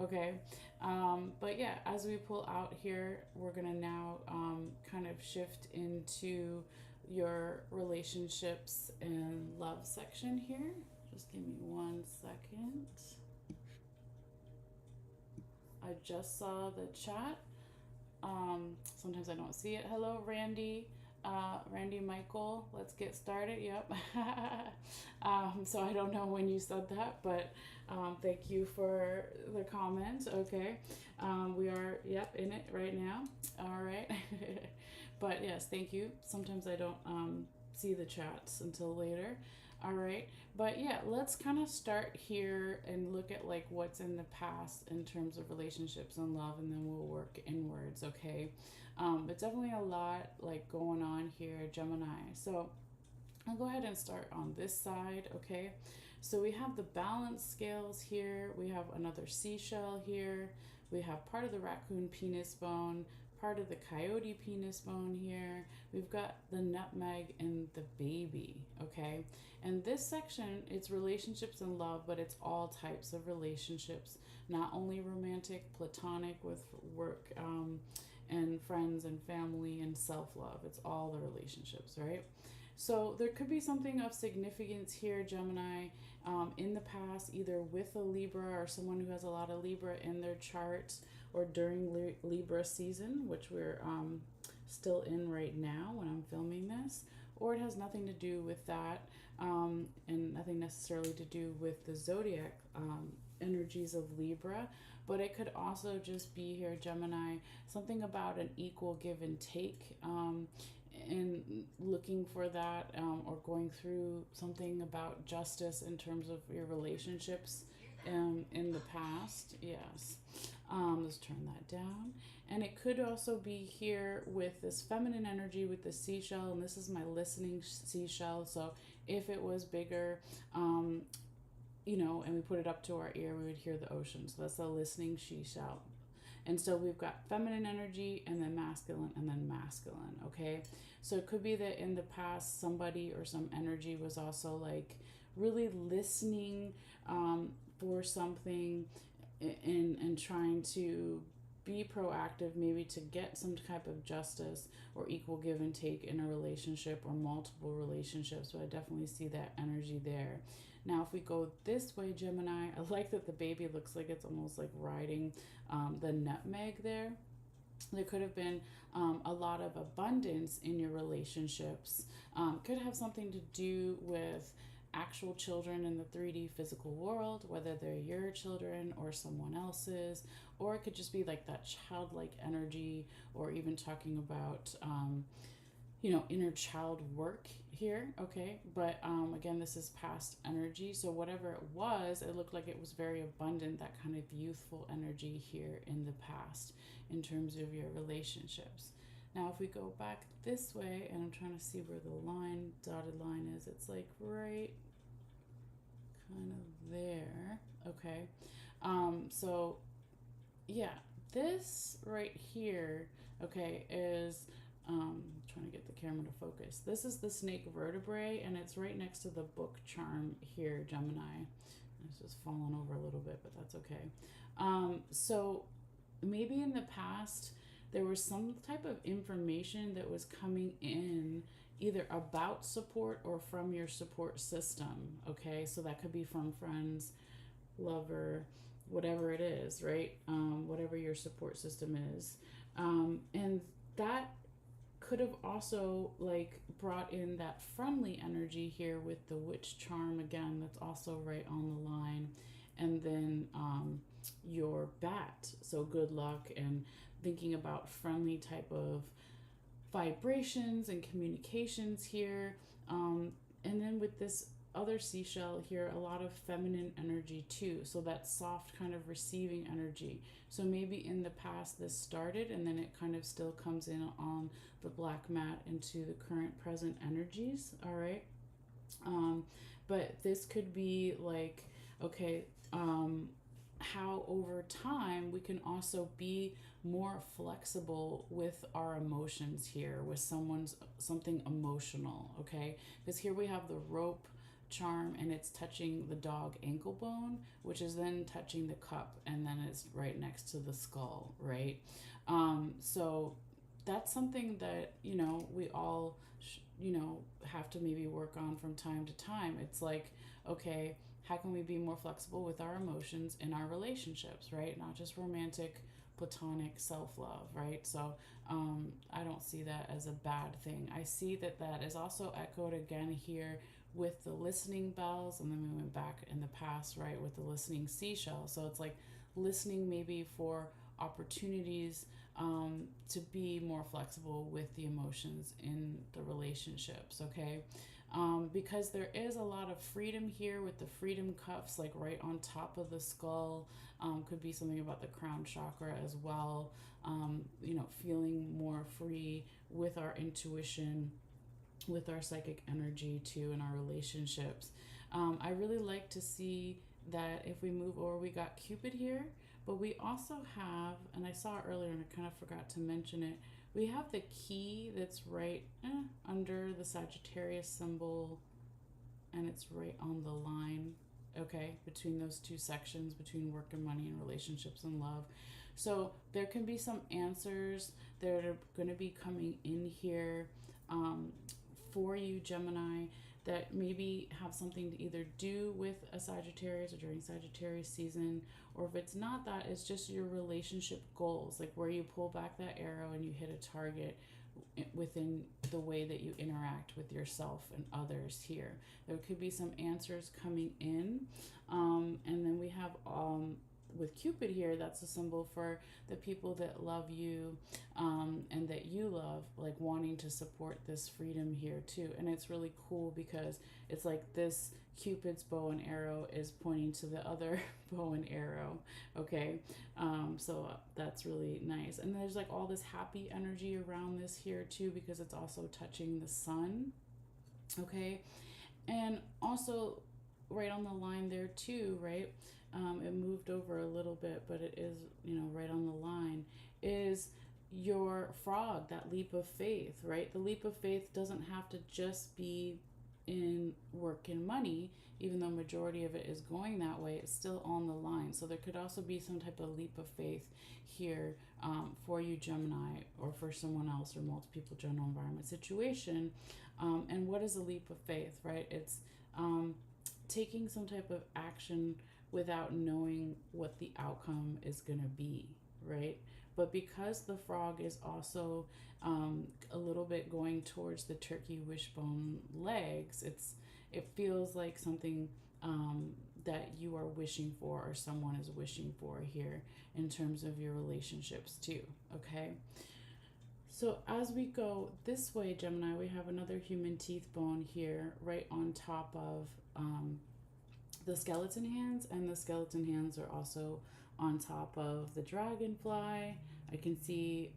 Okay, but yeah, as we pull out here, we're gonna now kind of shift into your relationships and love section here. Just give me 1 second. I just saw the chat. Sometimes I don't see it. Hello, Randy. Randy Michael, let's get started. Yep. So I don't know when you said that, but thank you for the comment. Okay. We are, yep, in it right now. All right. But yes, thank you. Sometimes I don't see the chats until later. All right. But yeah, let's kind of start here and look at like what's in the past in terms of relationships and love, and then we'll work inwards, okay? But definitely a lot like going on here, Gemini. So I'll go ahead and start on this side, okay? So we have the balance scales here. We have another seashell here. We have part of the raccoon penis bone, part of the coyote penis bone here. We've got the nutmeg and the baby, okay? And this section, it's relationships and love, but it's all types of relationships, not only romantic, platonic with work and friends and family and self-love. It's all the relationships, right? So there could be something of significance here, Gemini, in the past, either with a Libra or someone who has a lot of Libra in their chart, or during Libra season, which we're still in right now when I'm filming this, or it has nothing to do with that, and nothing necessarily to do with the zodiac energies of Libra. But it could also just be here, Gemini, something about an equal give and take, and looking for that, or going through something about justice in terms of your relationships in the past. Yes. Let's turn that down. And it could also be here with this feminine energy with the seashell, and this is my listening seashell. So if it was bigger, you know, and we put it up to our ear, we would hear the ocean. So that's the listening seashell. And so we've got feminine energy and then masculine and then masculine, okay? So it could be that in the past somebody or some energy was also like really listening for something and trying to be proactive, maybe to get some type of justice or equal give and take in a relationship or multiple relationships. So I definitely see that energy there. Now, if we go this way, Gemini, I like that the baby looks like it's almost like riding the nutmeg there. There could have been a lot of abundance in your relationships. Could have something to do with actual children in the 3D physical world, whether they're your children or someone else's, or it could just be like that childlike energy, or even talking about you know, inner child work here, okay? But again, this is past energy, so whatever it was, it looked like it was very abundant, that kind of youthful energy here in the past in terms of your relationships. Now, if we go back this way, and I'm trying to see where the line, dotted line is, it's like right kind of there. Okay. So yeah, this right here, okay, is trying to get the camera to focus. This is the snake vertebrae, and it's right next to the book charm here, Gemini. It's just falling over a little bit, but that's okay. So maybe in the past there was some type of information that was coming in either about support or from your support system. Okay, so that could be from friends, lover, whatever it is, right? Whatever your support system is. And that could have also like brought in that friendly energy here with the witch charm again, that's also right on the line. And then your bat, so good luck, and thinking about friendly type of vibrations and communications here. And then with this other seashell here, a lot of feminine energy too. So that soft kind of receiving energy. So maybe in the past this started and then it kind of still comes in on the black mat into the current present energies. All right. But this could be like, okay, how over time we can also be more flexible with our emotions here with something emotional. Okay, because here we have the rope charm and it's touching the dog ankle bone, which is then touching the cup, and then it's right next to the skull, right? So that's something that we all have to maybe work on from time to time. It's like, okay, how can we be more flexible with our emotions in our relationships, right? Not just romantic, platonic self-love, right? So I don't see that as a bad thing. I see that that is also echoed again here with the listening bells, and then we went back in the past, right, with the listening seashell. So it's like listening maybe for opportunities to be more flexible with the emotions in the relationships, okay? Because there is a lot of freedom here with the freedom cuffs, like right on top of the skull. Could be something about the crown chakra as well. Feeling more free with our intuition, with our psychic energy too, in our relationships. I really like to see that if we move over, we got Cupid here, but we also have, and I saw it earlier and I kind of forgot to mention it, we have the key that's right under the Sagittarius symbol, and it's right on the line, okay, between those two sections, between work and money and relationships and love. So there can be some answers that are going to be coming in here for you, Gemini, that maybe have something to either do with a Sagittarius or during Sagittarius season, or if it's not that, it's just your relationship goals, like where you pull back that arrow and you hit a target within the way that you interact with yourself and others here. There could be some answers coming in. And then we have with Cupid here, that's a symbol for the people that love you and that you love, like wanting to support this freedom here too. And it's really cool because it's like this Cupid's bow and arrow is pointing to the other bow and arrow. Okay, so that's really nice. And there's like all this happy energy around this here too, because it's also touching the sun. Okay, and also right on the line there too, right? It moved over a little bit, but it is, right on the line, is your frog, that leap of faith, right? The leap of faith doesn't have to just be in work and money, even though majority of it is going that way, it's still on the line. So there could also be some type of leap of faith here for you, Gemini, or for someone else, or multiple people, general environment situation. And what is a leap of faith, right? It's taking some type of action without knowing what the outcome is going to be, right? But because the frog is also a little bit going towards the turkey wishbone legs, it feels like something that you are wishing for, or someone is wishing for here in terms of your relationships too, okay? So as we go this way, Gemini, we have another human teeth bone here right on top of the skeleton hands, and the skeleton hands are also on top of the dragonfly. I can see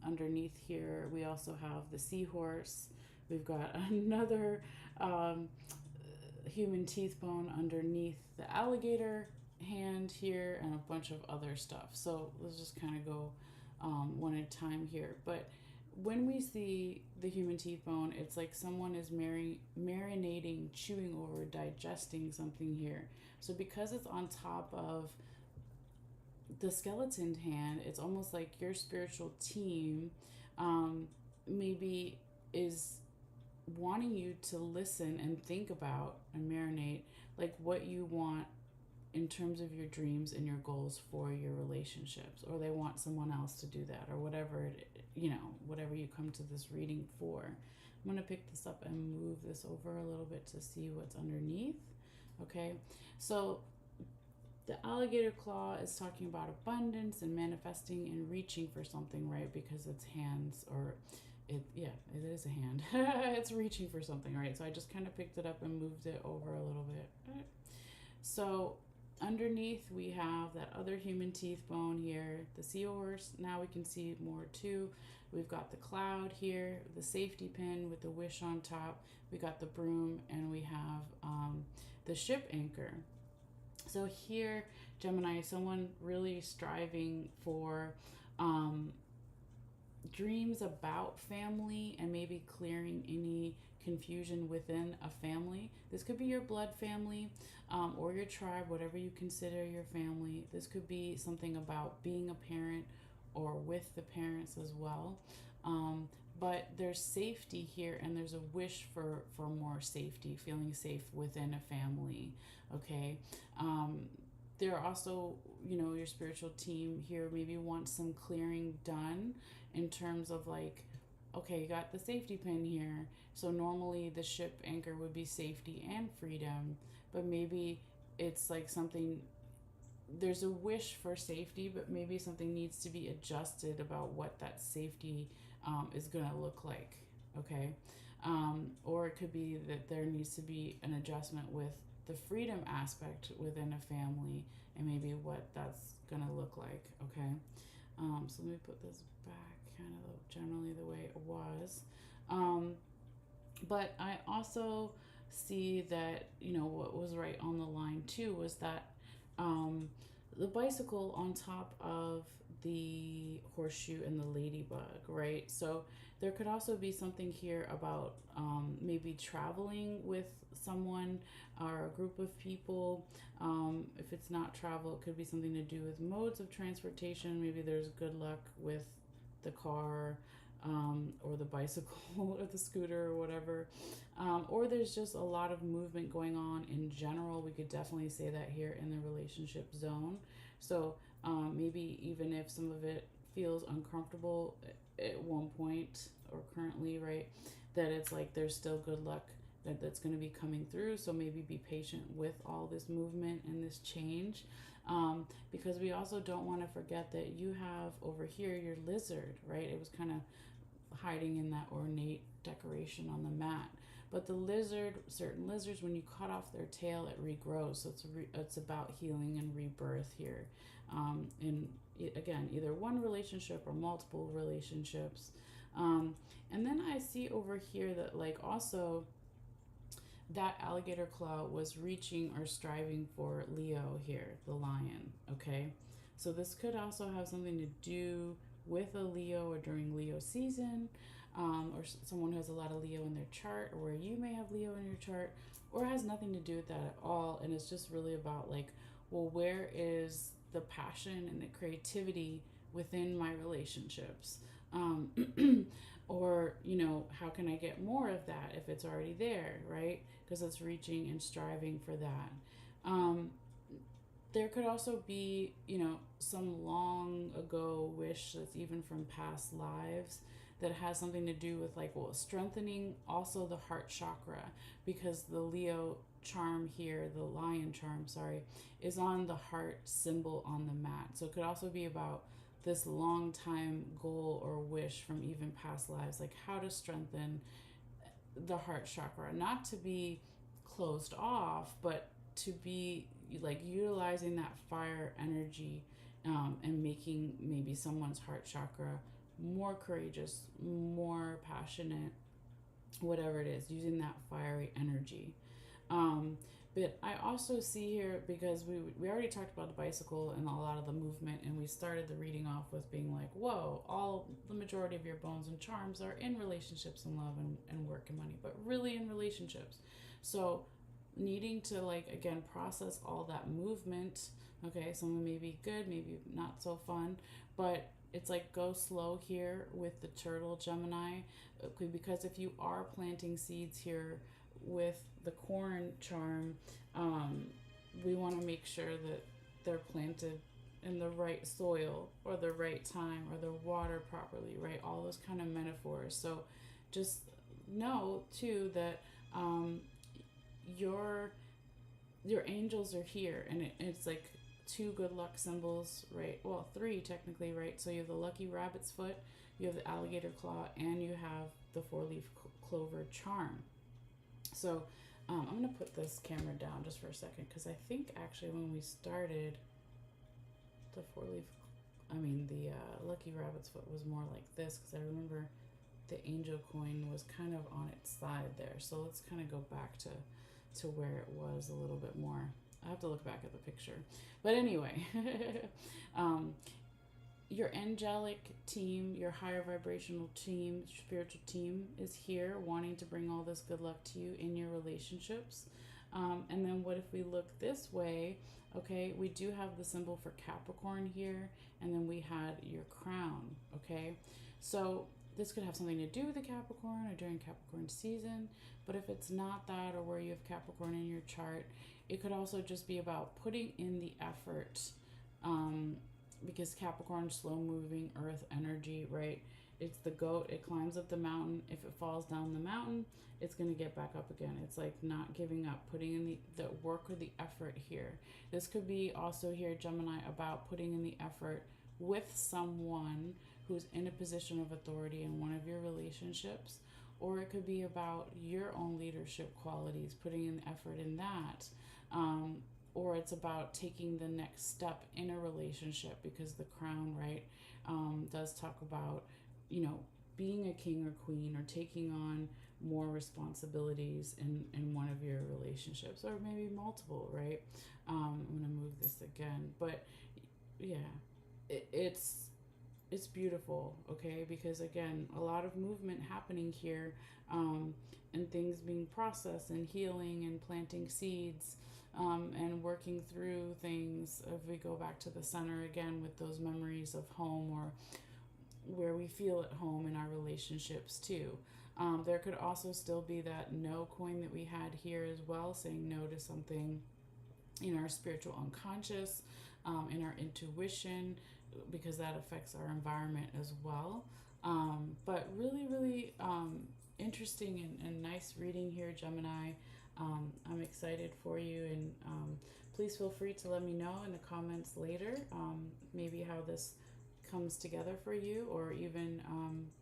underneath here we also have the seahorse. We've got another human teeth bone underneath the alligator, hand here and a bunch of other stuff. So let's just kind of go one at a time here. But when we see the human teeth bone, it's like someone is marinating, chewing over, digesting something here. So because it's on top of the skeleton hand, it's almost like your spiritual team maybe is wanting you to listen and think about and marinate like what you want in terms of your dreams and your goals for your relationships, or they want someone else to do that, or whatever whatever you come to this reading for. I'm going to pick this up and move this over a little bit to see what's underneath. Okay, so the alligator claw is talking about abundance and manifesting and reaching for something, right? Because it's hands, or it is a hand. It's reaching for something, right? So I just kind of picked it up and moved it over a little bit. Right. So underneath we have that other human teeth bone here, the seahorse. Now we can see more too. We've got the cloud here, the safety pin with the wish on top. We got the broom, and we have the ship anchor. So here, Gemini, someone really striving for dreams about family and maybe clearing any confusion within a family. This could be your blood family or your tribe, whatever you consider your family. This could be something about being a parent or with the parents as well. But there's safety here, and there's a wish for more safety, feeling safe within a family. Okay. There are also, your spiritual team here maybe wants some clearing done in terms of like, okay, you got the safety pin here. So normally the ship anchor would be safety and freedom, but maybe it's like something, there's a wish for safety, but maybe something needs to be adjusted about what that safety is going to look like. Okay. Or it could be that there needs to be an adjustment with the freedom aspect within a family, and maybe what that's going to look like. Okay. So let me put this back kind of generally the way it was. But I also see that, what was right on the line too was that the bicycle on top of the horseshoe and the ladybug, right? So there could also be something here about maybe traveling with someone or a group of people. If it's not travel, it could be something to do with modes of transportation. Maybe there's good luck with the car or the bicycle or the scooter or whatever. Or there's just a lot of movement going on in general. We could definitely say that here in the relationship zone. So maybe even if some of it feels uncomfortable at one point or currently, right, that it's like there's still good luck that's going to be coming through. So maybe be patient with all this movement and this change, because we also don't want to forget that you have over here your lizard, right? It was kind of hiding in that ornate decoration on the mat. But the lizard, certain lizards, when you cut off their tail, it regrows. So it's about healing and rebirth here. In again, either one relationship or multiple relationships. And then I see over here that like also that alligator claw was reaching or striving for Leo here, the lion. Okay, so this could also have something to do with a Leo or during Leo season, or someone who has a lot of Leo in their chart, or where you may have Leo in your chart, or has nothing to do with that at all. And it's just really about like, well, where is the passion and the creativity within my relationships? Or, how can I get more of that if it's already there, right? Because it's reaching and striving for that. There could also be, some long ago wish that's even from past lives that has something to do with like, well, strengthening also the heart chakra, because the Leo charm here, the lion charm, is on the heart symbol on the mat. So it could also be about this long time goal or wish from even past lives, like how to strengthen the heart chakra, not to be closed off, but to be like utilizing that fire energy, and making maybe someone's heart chakra more courageous, more passionate, whatever it is, using that fiery energy. But I also see here, because we already talked about the bicycle and a lot of the movement, and we started the reading off with being like, whoa, the majority of your bones and charms are in relationships and love and work and money, but really in relationships. So needing to, like, again, process all that movement. Okay, some may be good, maybe not so fun, but it's like, go slow here with the turtle, Gemini. Okay, because if you are planting seeds here with the corn charm, um, we want to make sure that they're planted in the right soil or the right time or they're watered properly, right? All those kind of metaphors. So just know too that your your angels are here, and it's like two good luck symbols, right? Well, three technically, right? So you have the lucky rabbit's foot, you have the alligator claw, and you have the four-leaf clover charm. So I'm going to put this camera down just for a second, because I think actually when we started, the four-leaf, the lucky rabbit's foot was more like this, because I remember the angel coin was kind of on its side there. So let's kind of go back to where it was a little bit more. I have to look back at the picture. But anyway, your angelic team, your higher vibrational team, spiritual team is here wanting to bring all this good luck to you in your relationships. And then what if we look this way? Okay, we do have the symbol for Capricorn here, and then we had your crown. Okay, so this could have something to do with the Capricorn or during Capricorn season, but if it's not that, or where you have Capricorn in your chart, it could also just be about putting in the effort, because Capricorn, slow moving earth energy, right? It's the goat, it climbs up the mountain. If it falls down the mountain, it's going to get back up again. It's like not giving up, putting in the work or the effort here. This could be also here, Gemini, about putting in the effort with someone who's in a position of authority in one of your relationships, or it could be about your own leadership qualities, putting in the effort in that, or it's about taking the next step in a relationship, because the crown, right, does talk about, being a king or queen, or taking on more responsibilities in one of your relationships, or maybe multiple, right? I'm gonna move this again, but yeah, it's beautiful, okay? Because again, a lot of movement happening here, and things being processed and healing and planting seeds, and working through things. If we go back to the center again with those memories of home, or where we feel at home in our relationships too. There could also still be that no coin that we had here as well, saying no to something in our spiritual unconscious, in our intuition, because that affects our environment as well. But really, really interesting and nice reading here, Gemini. I'm excited for you, and please feel free to let me know in the comments later, maybe how this comes together for you, or even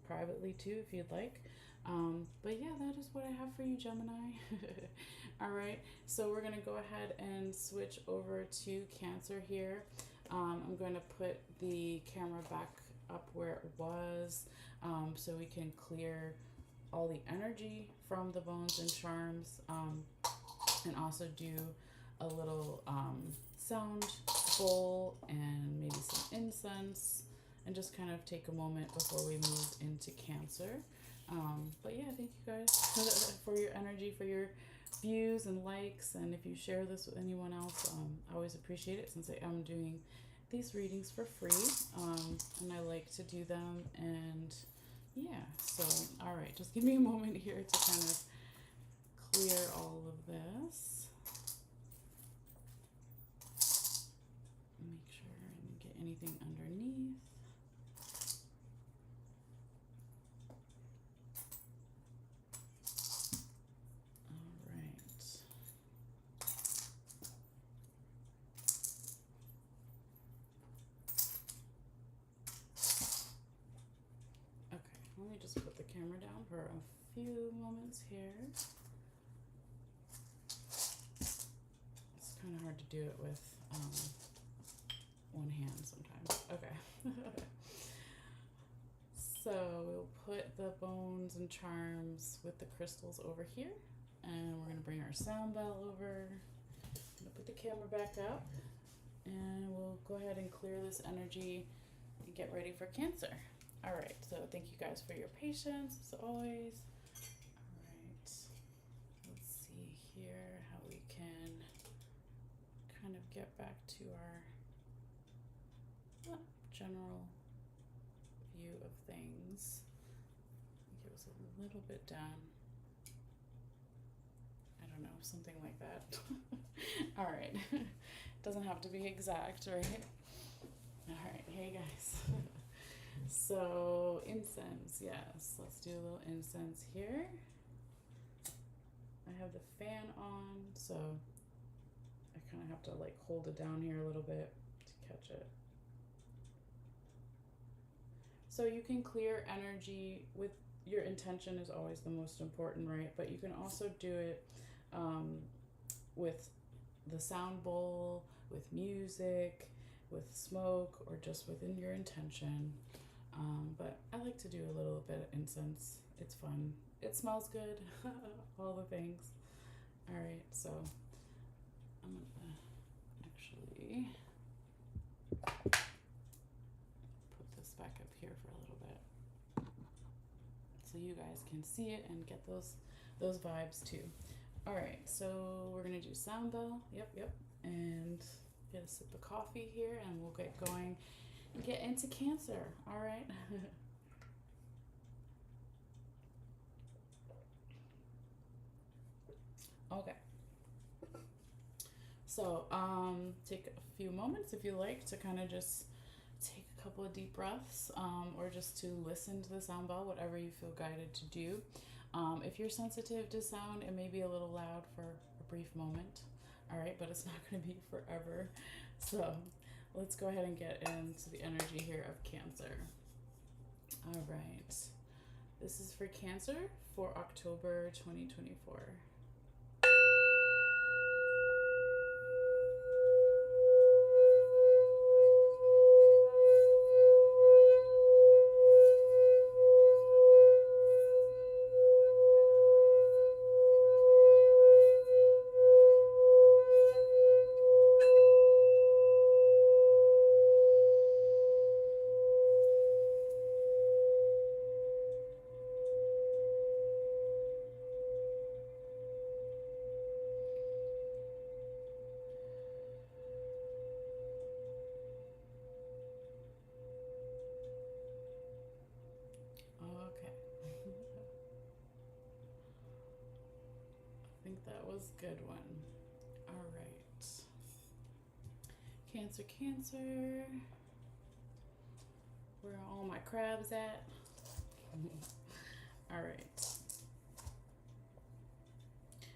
privately too, if you'd like. But yeah, that is what I have for you, Gemini. All right, so we're gonna go ahead and switch over to Cancer here. I'm going to put the camera back up where it was, so we can clear all the energy from the bones and charms, and also do a little sound bowl and maybe some incense, and just kind of take a moment before we move into Cancer. But yeah, thank you guys for your energy, for your views and likes, and if you share this with anyone else, I always appreciate it, since I am doing these readings for free, and I like to do them. And yeah, so all right, just give me a moment here to kind of clear all of this, make sure I didn't get anything underneath. Let me just put the camera down for a few moments here. It's kind of hard to do it with one hand sometimes. Okay. So we'll put the bones and charms with the crystals over here, And we're going to bring our sound bell over. I'm going to put the camera back up. And we'll go ahead and clear this energy and get ready for Cancer. All right, so thank you guys for your patience as always. All right, let's see here how we can kind of get back to our general view of things. I think it was a little bit down. I don't know, something like that. All right, doesn't have to be exact, right? All right, hey guys. So incense, yes, let's do a little incense here. I have the fan on, so I kind of have to like hold it down here a little bit to catch it. So you can clear energy with your intention is always the most important, right? But you can also do it with the sound bowl, with music, with smoke, or just within your intention. But I like to do a little bit of incense. It's fun. It smells good. All the things. All right, so I'm gonna actually put this back up here for a little bit so you guys can see it and get those vibes too. All right, so we're gonna do sound bell. Yep. And get a sip of coffee here, and we'll get going and get into Cancer. All right. Okay. So take a few moments if you like to kind of just take a couple of deep breaths, or just to listen to the sound bell, whatever you feel guided to do. If you're sensitive to sound, it may be a little loud for a brief moment. All right, but it's not going to be forever. So let's go ahead and get into the energy here of Cancer. All right. This is for Cancer for October 2024. I think that was a good one. All right. Cancer. Where are all my crabs at? All right.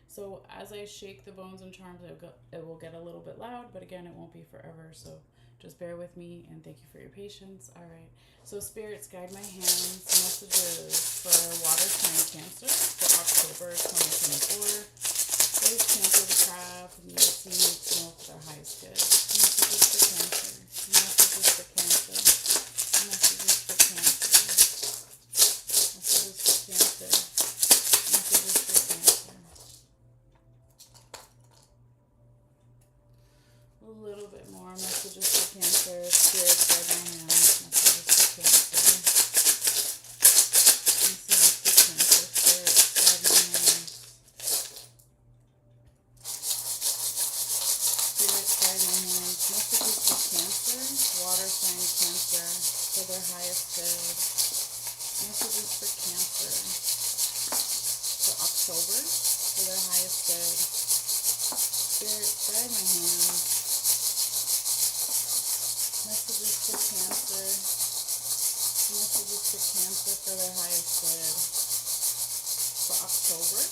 So as I shake the bones and charms, it will get a little bit loud, but again, it won't be forever. So just bear with me, and thank you for your patience. All right. So spirits, guide my hands. Messages for water sign Cancer for October 2024. What is Cancer, the crab, and the sea meets milk, their highest good? Messages for Cancer. Messages for Cancer. Messages for Cancer. Messages for Cancer. Messages for Cancer. A little bit more messages for Cancer. Spirits, guide my hands. Messages for Cancer. Messages for Cancer. Spirits, guide my hands. Spirits, guide my hands. Messages for Cancer. Water sign Cancer for their highest good. Messages for Cancer for October for their highest good. Spirits, guide my hands. Messages for Cancer. Messages for Cancer for their highest good. For October.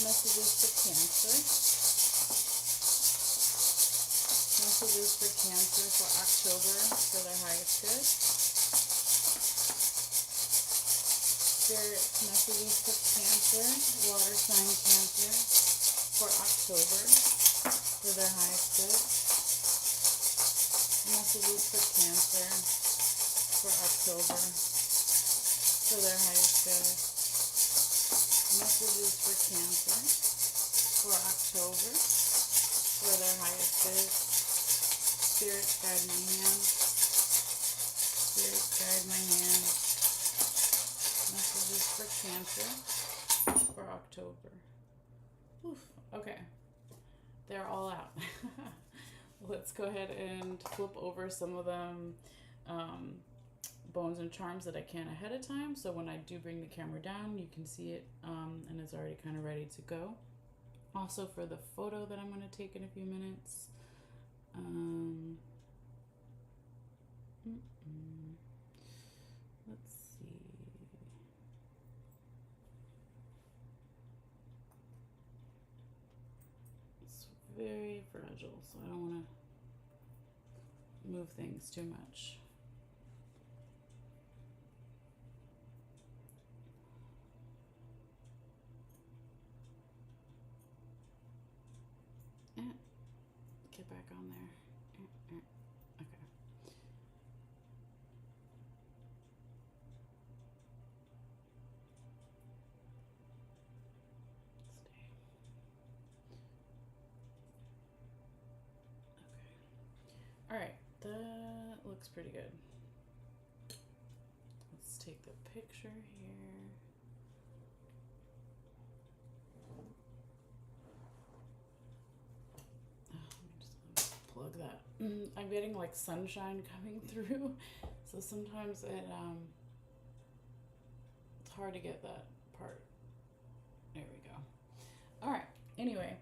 Messages for Cancer. Messages for Cancer for October for their highest good. Spirit, messages for Cancer. Water sign Cancer for October for their highest good. Messages for Cancer for October for their highest good. Messages for Cancer for October, where their highest is. Spirit, guide my hand. Spirit, guide my hand. Messages for Cancer for October. Oof, okay. They're all out. Let's go ahead and flip over some of them bones and charms that I can ahead of time. So when I do bring the camera down, you can see it and it's already kind of ready to go. Also for the photo that I'm going to take in a few minutes. Let's see. It's very fragile, so I don't want to move things too much. Get back on there. Okay. Stay. Okay. All right, that looks pretty good. Let's take the picture here. Plug that. I'm getting like sunshine coming through, so sometimes it's hard to get that part. There we go. All right, anyway,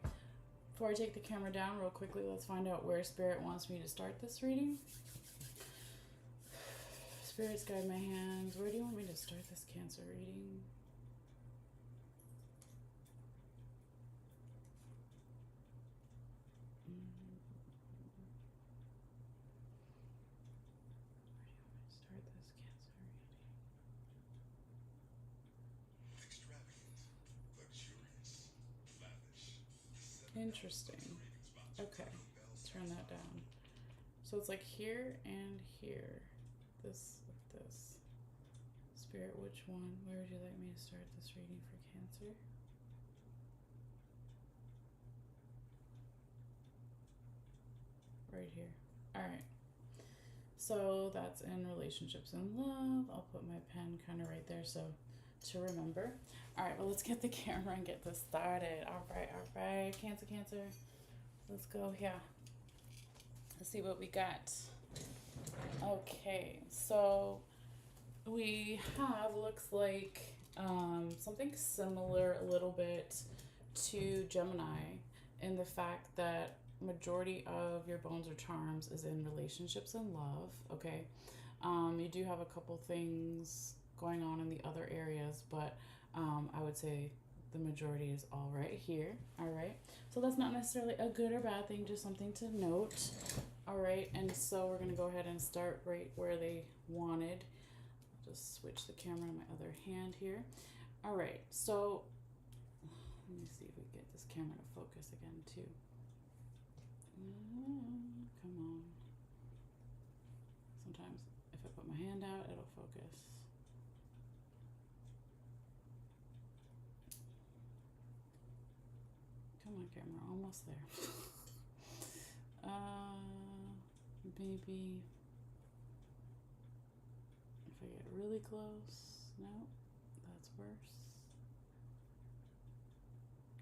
before I take the camera down real quickly, let's find out where Spirit wants me to start this reading. Spirits, guide my hands. Where do you want me to start this Cancer reading? Interesting. Okay, turn that down. So it's like here and here. This. Spirit, which one? Where would you like me to start this reading for Cancer? Right here. Alright. So that's in relationships and love. I'll put my pen kind of right there so to remember. Alright, well, let's get the camera and get this started. Alright. Cancer. Let's go here. Let's see what we got. Okay, so we have, looks like something similar a little bit to Gemini in the fact that majority of your bones or charms is in relationships and love. Okay, you do have a couple things going on in the other areas, but I would say the majority is all right here. All right, so that's not necessarily a good or bad thing, just something to note. All right, and so we're gonna go ahead and start right where they wanted. Just switch the camera to my other hand here. All right, so let me see if we get this camera to focus again too. Come on. Sometimes if I put my hand out, it'll focus. Come on, camera, almost there. Maybe if I get really close. No, that's worse.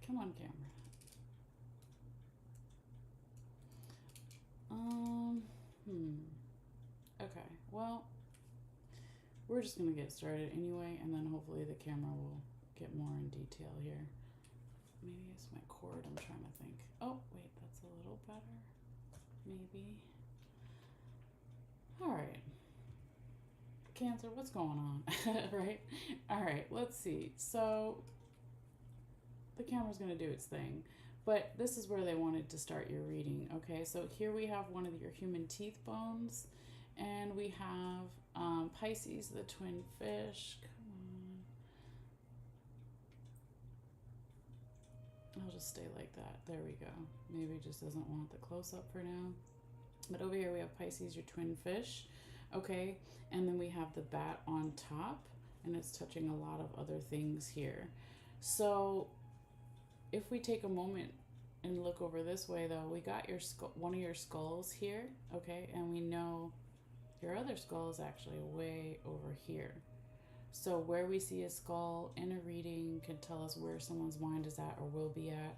Come on, camera. Okay, well, we're just gonna get started anyway, and then hopefully the camera will get more in detail here. Maybe it's my cord, I'm trying to think. Oh, wait, that's a little better. Maybe. All right. Cancer, what's going on? Right? All right, let's see. So the camera's going to do its thing, but this is where they wanted to start your reading. Okay, so here we have one of your human teeth bones, and we have Pisces, the twin fish. Come on. I'll just stay like that. There we go. Maybe it just doesn't want the close-up for now. But over here we have Pisces, your twin fish. Okay, and then we have the bat on top, and it's touching a lot of other things here. So if we take a moment and look over this way, though, we got your skull, one of your skulls here, okay, and we know your other skull is actually way over here. So where we see a skull in a reading can tell us where someone's mind is at or will be at.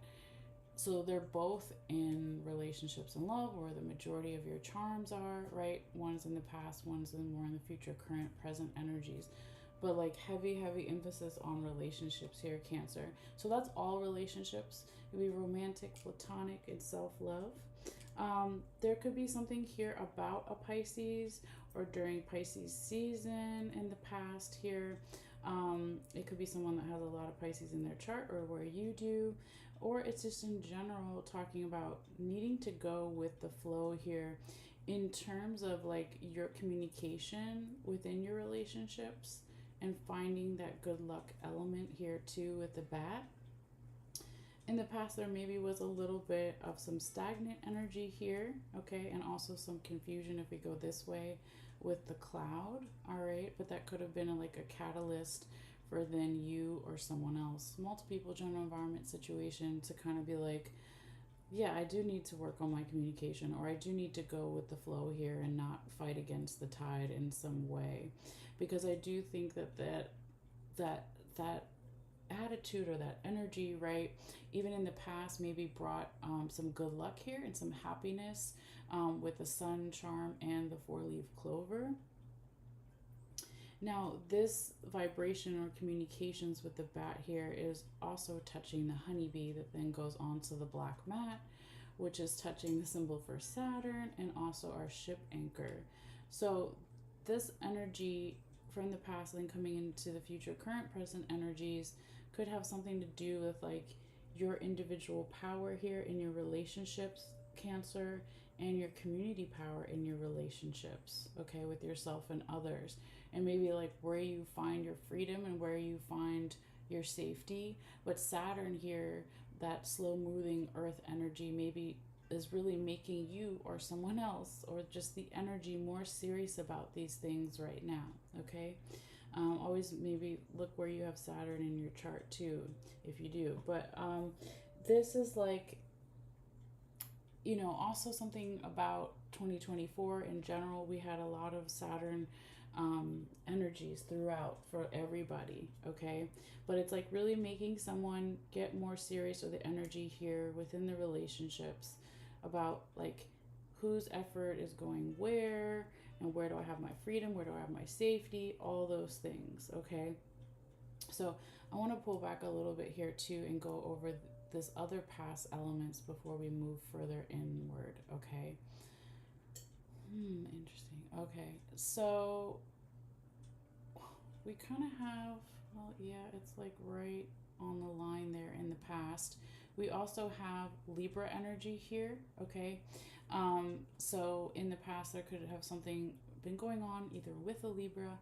So they're both in relationships and love, where the majority of your charms are, right? One's in the past, one's in more in the future, current, present energies. But like heavy emphasis on relationships here, Cancer. So that's all relationships. It could be romantic, platonic, and self-love. There could be something here about a Pisces or during Pisces season in the past here. It could be someone that has a lot of Pisces in their chart or where you do, or it's just in general talking about needing to go with the flow here in terms of like your communication within your relationships and finding that good luck element here too with the bat. In the past, there maybe was a little bit of some stagnant energy here, okay, and also some confusion if we go this way with the cloud, all right, but that could have been like a catalyst for then you or someone else, multiple people, general environment situation, to kind of be like, yeah, I do need to work on my communication, or I do need to go with the flow here and not fight against the tide in some way, because I do think that attitude or that energy, right, even in the past, maybe brought some good luck here and some happiness with the sun charm and the four-leaf clover. Now, this vibration or communications with the bat here is also touching the honeybee that then goes on to the black mat, which is touching the symbol for Saturn and also our ship anchor. So this energy from the past then coming into the future, current, present energies could have something to do with like your individual power here in your relationships, Cancer, and your community power in your relationships, okay, with yourself and others. And maybe like where you find your freedom and where you find your safety. But Saturn here, that slow moving earth energy, maybe is really making you or someone else or just the energy more serious about these things right now, okay? Always maybe look where you have Saturn in your chart too, if you do. But this is like, you know, also something about 2024 in general. We had a lot of Saturn energies throughout for everybody, okay? But it's like really making someone get more serious with the energy here within the relationships about like whose effort is going where and where do I have my freedom, where do I have my safety, all those things, okay? So I want to pull back a little bit here too and go over this other past elements before we move further inward, okay? Interesting. Okay, so we kind of have, well, yeah, it's like right on the line there in the past. We also have Libra energy here, okay? So in the past, there could have something been going on either with a Libra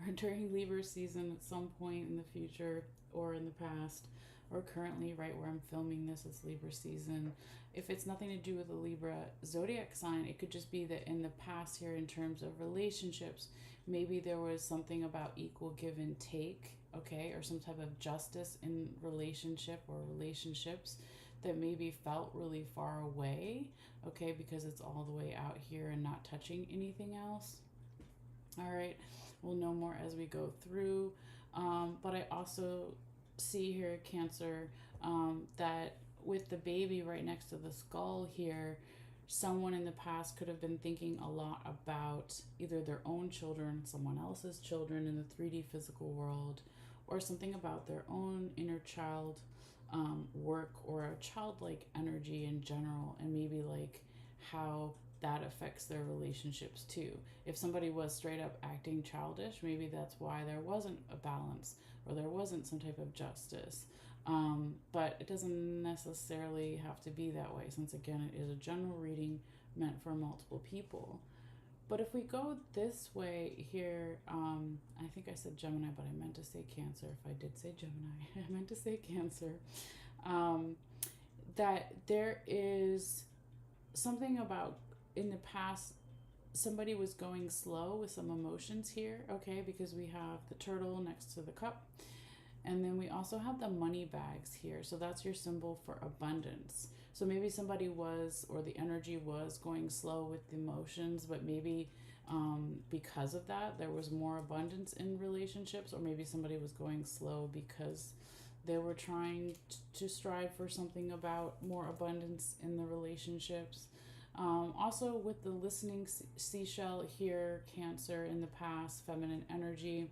or during Libra season at some point in the future or in the past or currently, right where I'm filming this, it's Libra season. If it's nothing to do with a Libra zodiac sign, it could just be that in the past here in terms of relationships, maybe there was something about equal give and take, okay, or some type of justice in relationship or relationships that maybe felt really far away, okay, because it's all the way out here and not touching anything else. All right, we'll know more as we go through. But I also see here, Cancer, that with the baby right next to the skull here, someone in the past could have been thinking a lot about either their own children, someone else's children in the 3D physical world, or something about their own inner child work or a childlike energy in general, and maybe like how that affects their relationships too. If somebody was straight up acting childish, maybe that's why there wasn't a balance or there wasn't some type of justice. But it doesn't necessarily have to be that way, since again, it is a general reading meant for multiple people. But if we go this way here, I think I said Gemini, but I meant to say Cancer. If I did say Gemini, I meant to say Cancer. That there is something about in the past, somebody was going slow with some emotions here, okay, because we have the turtle next to the cup. And then we also have the money bags here. So that's your symbol for abundance. So maybe somebody was, or the energy was going slow with the emotions, but maybe because of that, there was more abundance in relationships, or maybe somebody was going slow because they were trying to strive for something about more abundance in the relationships. Also, with the listening seashell here, Cancer, in the past, feminine energy,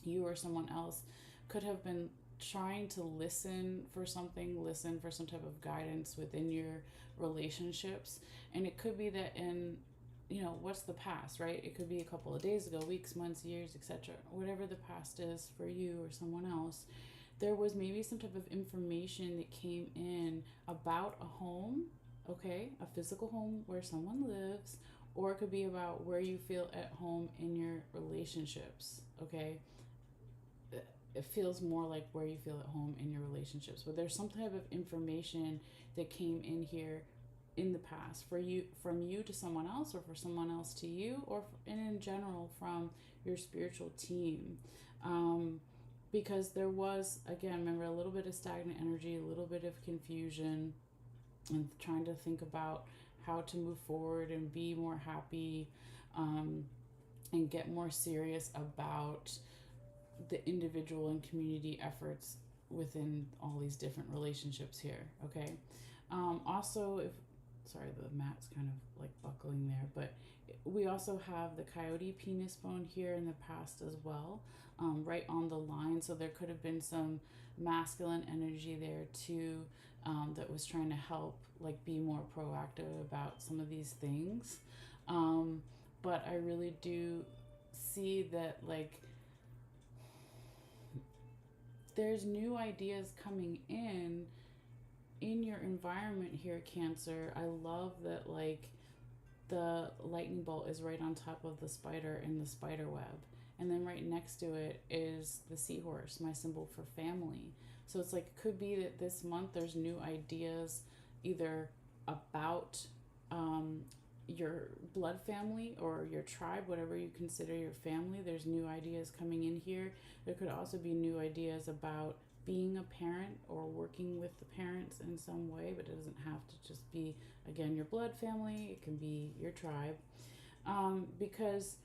you or someone else could have been trying to listen for something, listen for some type of guidance within your relationships. And it could be that in, what's the past, right? It could be a couple of days ago, weeks, months, years, etc. Whatever the past is for you or someone else, there was maybe some type of information that came in about a home, okay, a physical home where someone lives, or it could be about where you feel at home in your relationships, okay? It feels more like where you feel at home in your relationships, but there's some type of information that came in here in the past for you, from you to someone else, or for someone else to you, or in general from your spiritual team. Because there was, again, remember, a little bit of stagnant energy, a little bit of confusion, and trying to think about how to move forward and be more happy, and get more serious about the individual and community efforts within all these different relationships here, okay? Also, if, sorry, the mat's kind of like buckling there, but we also have the coyote penis bone here in the past as well, right on the line. So there could have been some masculine energy there too, that was trying to help like be more proactive about some of these things. But I really do see that like there's new ideas coming in your environment here, Cancer. I love that like the lightning bolt is right on top of the spider in the spider web, and then right next to it is the seahorse, my symbol for family. So it's like, could be that this month there's new ideas either about your blood family or your tribe, whatever you consider your family. There's new ideas coming in here. There could also be new ideas about being a parent or working with the parents in some way, but it doesn't have to just be, again, your blood family. It can be your tribe. Because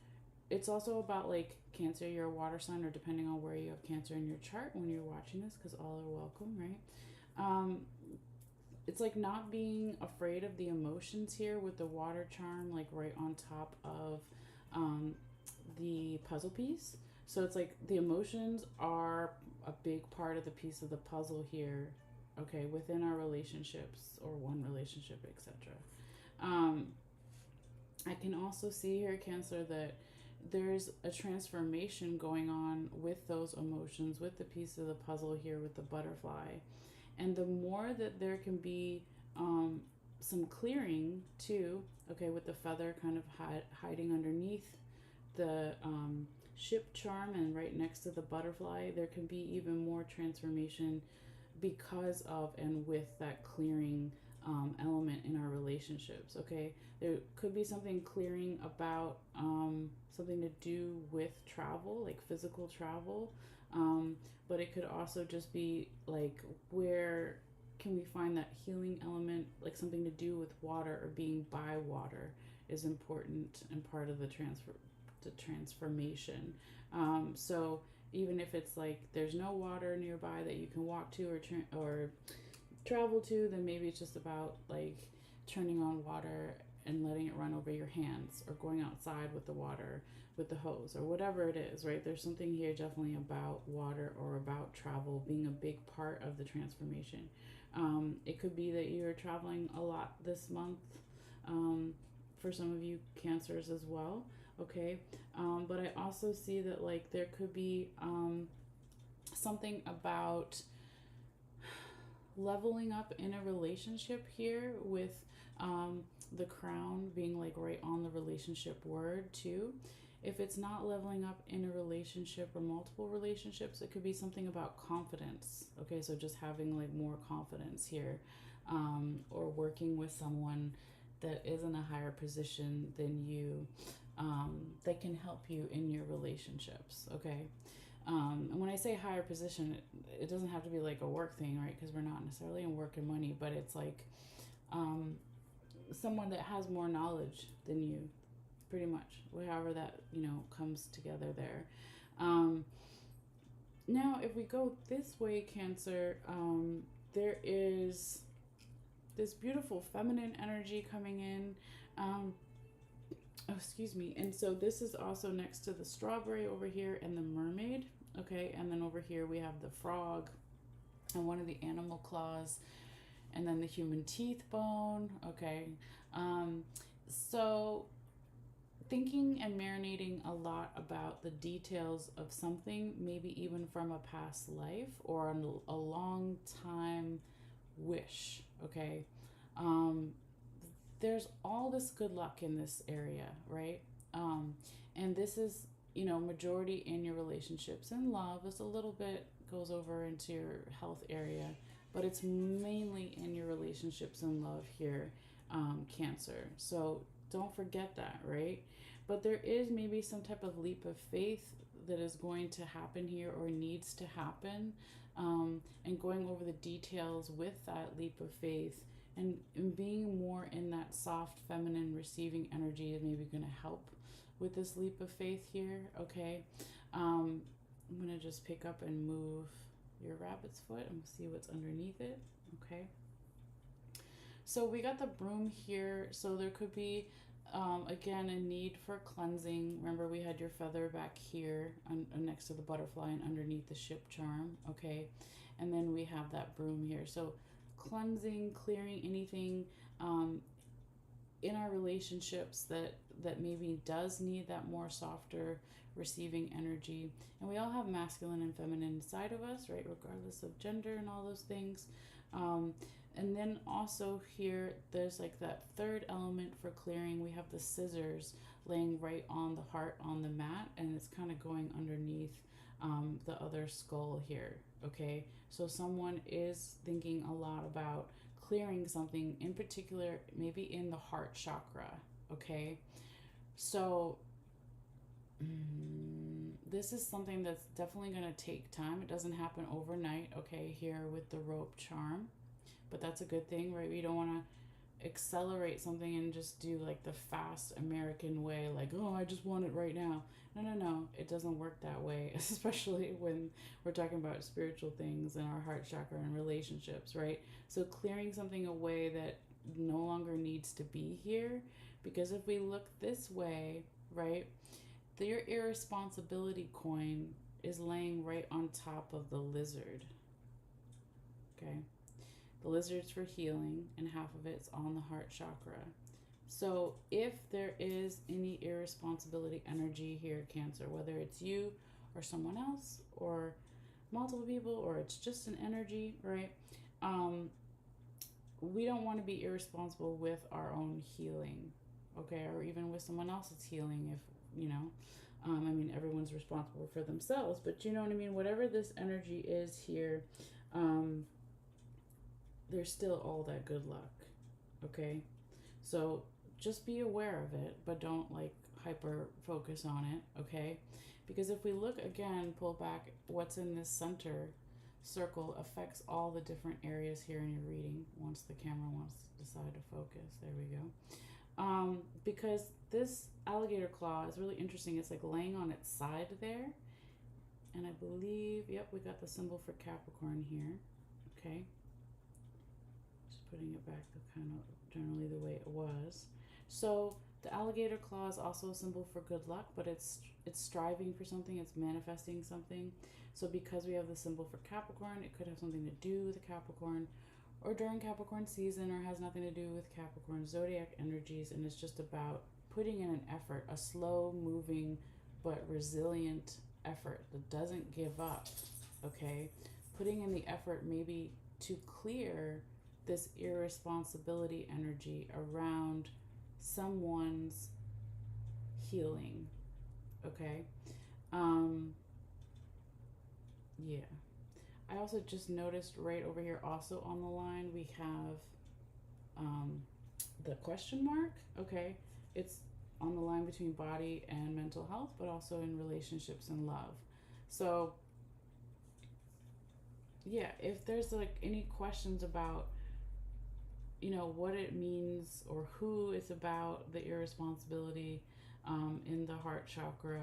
it's also about like Cancer, you're a water sign, or depending on where you have Cancer in your chart when you're watching this, because all are welcome, right? It's like not being afraid of the emotions here with the water charm, like right on top of the puzzle piece. So it's like the emotions are a big part of the piece of the puzzle here, okay, within our relationships or one relationship, etc. I can also see here, Cancer, that there's a transformation going on with those emotions, with the piece of the puzzle here with the butterfly. And the more that there can be some clearing too, okay, with the feather kind of hiding underneath the ship charm and right next to the butterfly, there can be even more transformation because of and with that clearing element in our relationships, okay? There could be something clearing about something to do with travel, like physical travel. But it could also just be like, where can we find that healing element, like something to do with water or being by water is important and part of the transformation. So even if it's like there's no water nearby that you can walk to or travel to, then maybe it's just about like turning on water and letting it run over your hands, or going outside with the water with the hose, or whatever it is, right? There's something here definitely about water or about travel being a big part of the transformation. It could be that you're traveling a lot this month, for some of you Cancers as well, okay? But I also see that like there could be something about leveling up in a relationship here with the crown being like right on the relationship word too. If it's not leveling up in a relationship or multiple relationships, it could be something about confidence. Okay, so just having like more confidence here, or working with someone that is in a higher position than you, that can help you in your relationships. Okay. And when I say higher position, it doesn't have to be like a work thing, right? Because we're not necessarily in work and money, but it's like um, someone that has more knowledge than you, pretty much, however that, comes together there. Um, Now, if we go this way, Cancer, there is this beautiful feminine energy coming in. Um, oh, excuse me. And so this is also next to the strawberry over here and the mermaid. Okay. And then over here we have the frog and one of the animal claws and then the human teeth bone. Okay. Um, so thinking and marinating a lot about the details of something, maybe even from a past life or a long time wish. Okay. Um, there's all this good luck in this area, right? Um, and this is, majority in your relationships and love. This a little bit goes over into your health area, but it's mainly in your relationships and love here, Cancer. So don't forget that, right? But there is maybe some type of leap of faith that is going to happen here or needs to happen. And going over the details with that leap of faith and being more in that soft, feminine, receiving energy is maybe going to help with this leap of faith here, okay? I'm going to just pick up and move your rabbit's foot and see what's underneath it, okay? So we got the broom here, so there could be, again, a need for cleansing. Remember, we had your feather back here next to the butterfly and underneath the ship charm, okay? And then we have that broom here. So cleansing, clearing anything in our relationships that maybe does need that more softer receiving energy. And we all have masculine and feminine inside of us, right? Regardless of gender and all those things. And then also here, there's like that third element for clearing. We have the scissors laying right on the heart on the mat, and it's kind of going underneath the other skull here, okay? So someone is thinking a lot about clearing something, in particular, maybe in the heart chakra, okay? So this is something that's definitely going to take time. It doesn't happen overnight, okay, here with the rope charm. But that's a good thing, right? We don't want to accelerate something and just do like the fast American way, like, oh, I just want it right now. No. It doesn't work that way, especially when we're talking about spiritual things and our heart chakra and relationships, right? So clearing something away that no longer needs to be here. Because if we look this way, right, your irresponsibility coin is laying right on top of the lizard, okay? The lizard's for healing, and half of it's on the heart chakra. So if there is any irresponsibility energy here, Cancer, whether it's you or someone else or multiple people or it's just an energy, right? We don't want to be irresponsible with our own healing, okay? Or even with someone else's healing if, I mean, everyone's responsible for themselves, but you know what I mean? Whatever this energy is here, there's still all that good luck, okay? So just be aware of it, but don't like hyper focus on it, okay? Because if we look again, pull back, what's in this center circle affects all the different areas here in your reading once the camera wants to decide to focus. There we go. Because this alligator claw is really interesting. It's like laying on its side there. And I believe, yep, we got the symbol for Capricorn here, okay? Putting it back the kind of generally the way it was. So the alligator claw is also a symbol for good luck, but it's striving for something, it's manifesting something. So because we have the symbol for Capricorn, it could have something to do with the Capricorn or during Capricorn season, or has nothing to do with Capricorn zodiac energies, and it's just about putting in an effort, a slow moving but resilient effort that doesn't give up, okay? Putting in the effort maybe to clear this irresponsibility energy around someone's healing, okay? Yeah. I also just noticed right over here also on the line we have the question mark, okay? It's on the line between body and mental health, but also in relationships and love. So yeah, if there's like any questions about, you know, what it means or who it's about, the irresponsibility in the heart chakra,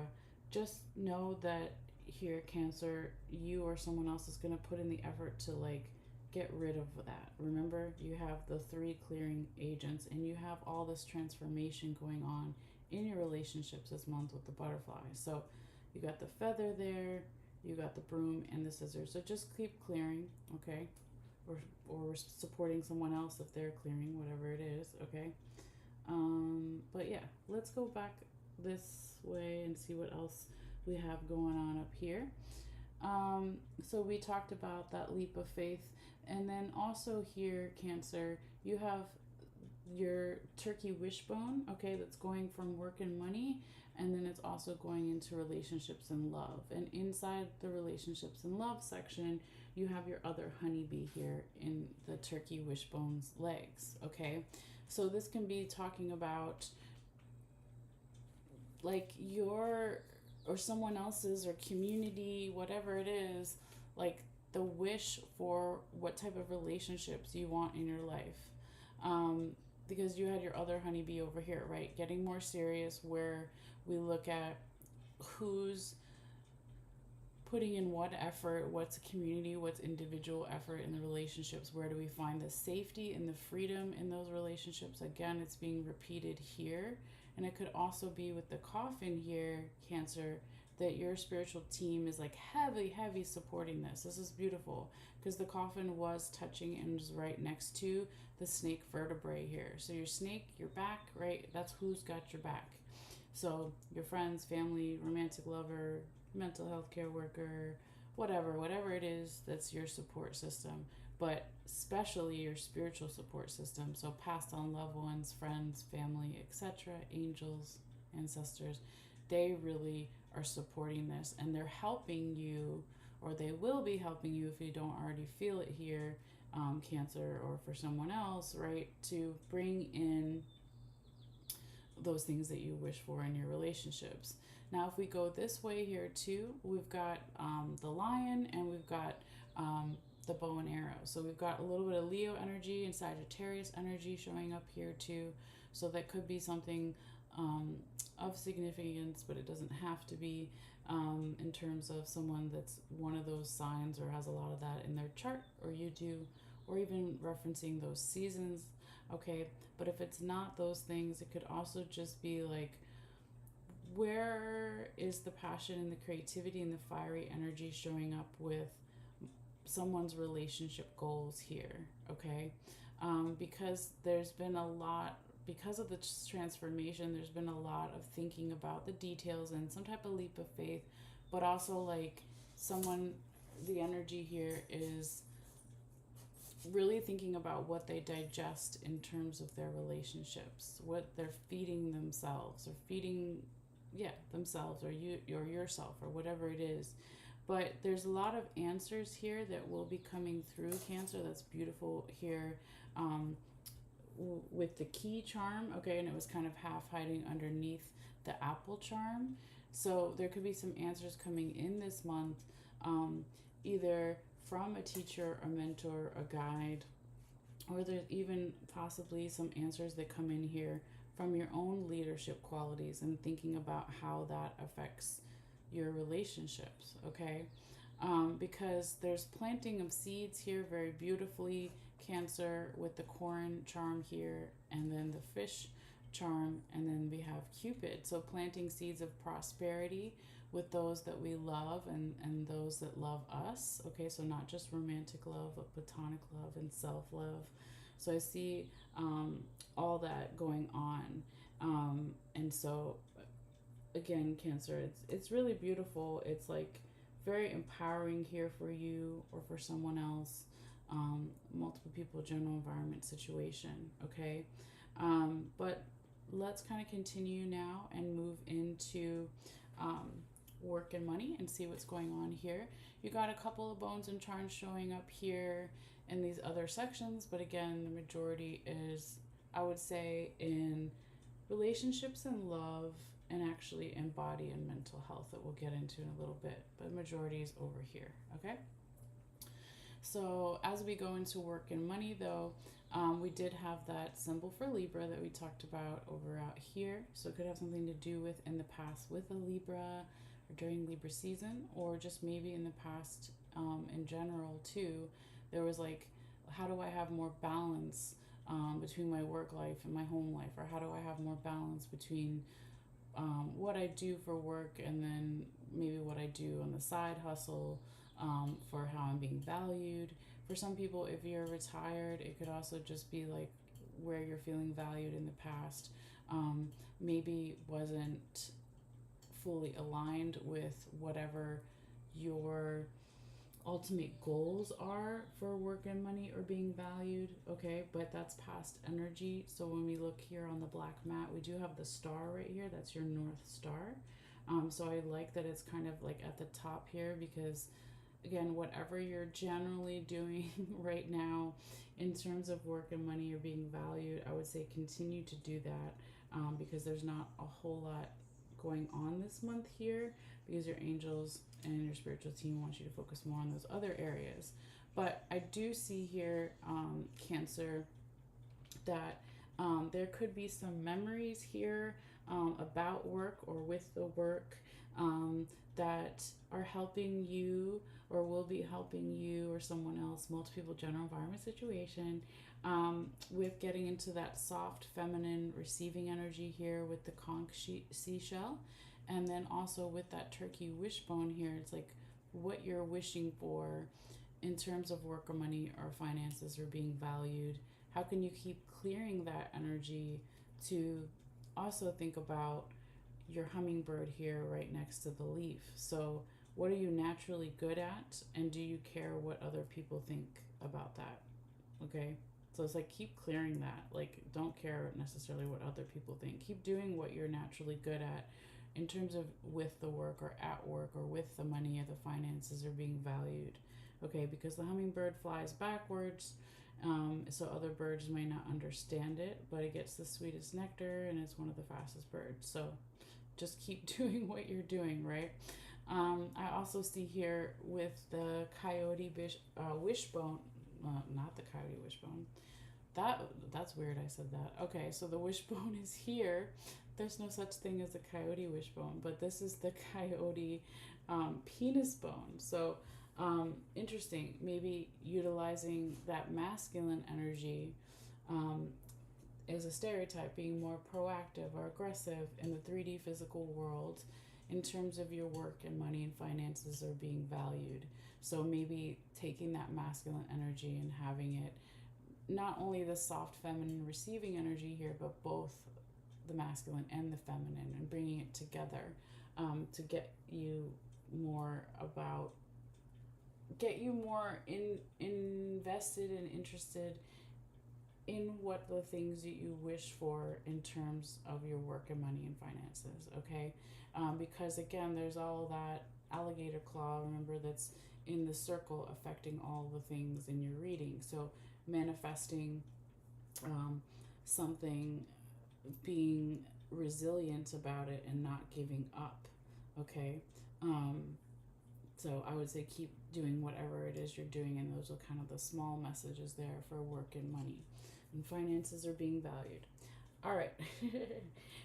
just know that here, Cancer, you or someone else is going to put in the effort to like get rid of that. Remember, you have the three clearing agents and you have all this transformation going on in your relationships this month with the butterfly. So you got the feather there, you got the broom and the scissors. So just keep clearing, okay? Or supporting someone else if they're clearing, whatever it is, okay? But yeah, let's go back this way and see what else we have going on up here. So we talked about that leap of faith, and then also here, Cancer, you have your turkey wishbone, okay, that's going from work and money, and then it's also going into relationships and love. And inside the relationships and love section, you have your other honeybee here in the turkey wishbone's legs, okay? So this can be talking about like your or someone else's or community, whatever it is, like the wish for what type of relationships you want in your life. Because you had your other honeybee over here, right? Getting more serious, where we look at who's putting in what effort, what's community, what's individual effort in the relationships, where do we find the safety and the freedom in those relationships. Again, it's being repeated here. And it could also be with the coffin here, Cancer, that your spiritual team is like heavy supporting this. This is beautiful because the coffin was touching and was right next to the snake vertebrae here. So your snake, your back, right? That's who's got your back. So your friends, family, romantic lover, mental health care worker, whatever it is, that's your support system. But especially your spiritual support system. So passed on loved ones, friends, family, etc., angels, ancestors, they really are supporting this, and they're helping you, or they will be helping you if you don't already feel it here, Cancer, or for someone else, right, to bring in those things that you wish for in your relationships. Now, if we go this way here too, we've got the lion and we've got the bow and arrow. So we've got a little bit of Leo energy and Sagittarius energy showing up here too. So that could be something of significance, but it doesn't have to be in terms of someone that's one of those signs or has a lot of that in their chart, or you do, or even referencing those seasons, okay? But if it's not those things, it could also just be like, where is the passion and the creativity and the fiery energy showing up with someone's relationship goals here, okay? Because there's been a lot, because of the transformation, there's been a lot of thinking about the details and some type of leap of faith, but also like someone, the energy here is really thinking about what they digest in terms of their relationships, what they're feeding themselves or feeding, themselves or you or yourself or whatever it is. But there's a lot of answers here that will be coming through, Cancer. That's beautiful here with the key charm, okay, and it was kind of half hiding underneath the apple charm. So there could be some answers coming in this month, either from a teacher, a mentor, a guide, or there's even possibly some answers that come in here from your own leadership qualities and thinking about how that affects your relationships, okay? Because there's planting of seeds here very beautifully, Cancer, with the corn charm here, and then the fish charm, and then we have Cupid. So planting seeds of prosperity with those that we love and those that love us, okay? So not just romantic love, but platonic love and self-love. So I see all that going on. And so again, Cancer, it's really beautiful. It's like very empowering here for you or for someone else, multiple people, general environment situation, okay? But let's kind of continue now and move into work and money and see what's going on here. You got a couple of bones and charms showing up here in these other sections, but again, the majority is, I would say, in relationships and love, and actually in body and mental health that we'll get into in a little bit, but majority is over here, okay? So as we go into work and money though, we did have that symbol for Libra that we talked about over out here. So it could have something to do with in the past with a Libra or during Libra season, or just maybe in the past in general too. There was like, how do I have more balance between my work life and my home life? Or how do I have more balance between what I do for work and then maybe what I do on the side hustle for how I'm being valued. For some people, if you're retired, it could also just be like where you're feeling valued in the past maybe wasn't fully aligned with whatever your ultimate goals are for work and money or being valued, okay? But that's past energy. So when we look here on the black mat, we do have the star right here. That's your North Star. So I like that it's kind of like at the top here, because again, whatever you're generally doing right now in terms of work and money or being valued, I would say continue to do that because there's not a whole lot going on this month here, because your angels and your spiritual team want you to focus more on those other areas. But I do see here, Cancer, that there could be some memories here about work or with the work that are helping you or will be helping you or someone else, multiple general environment situation, with getting into that soft feminine receiving energy here with the conch seashell, and then also with that turkey wishbone here. It's like what you're wishing for in terms of work or money or finances or being valued. How can you keep clearing that energy to also think about your hummingbird here right next to the leaf? So what are you naturally good at, and do you care what other people think about that? Okay, so it's like keep clearing that. Like, don't care necessarily what other people think. Keep doing what you're naturally good at in terms of with the work or at work or with the money or the finances or being valued. Okay, because the hummingbird flies backwards, so other birds may not understand it, but it gets the sweetest nectar and it's one of the fastest birds. So just keep doing what you're doing, right? I also see here with the coyote wishbone, not the coyote wishbone. That's weird. I said that. Okay, so the wishbone is here. There's no such thing as a coyote wishbone, but this is the coyote penis bone. So interesting. Maybe utilizing that masculine energy is a stereotype, being more proactive or aggressive in the 3D physical world in terms of your work and money and finances are being valued. So maybe taking that masculine energy and having it not only the soft feminine receiving energy here, but both the masculine and the feminine, and bringing it together to get you more invested and interested in what the things that you wish for in terms of your work and money and finances, okay? Because again, there's all that alligator claw, remember, that's in the circle affecting all the things in your reading. So manifesting something, being resilient about it and not giving up, okay? So I would say keep doing whatever it is you're doing, and those are kind of the small messages there for work and money. And finances are being valued. All right.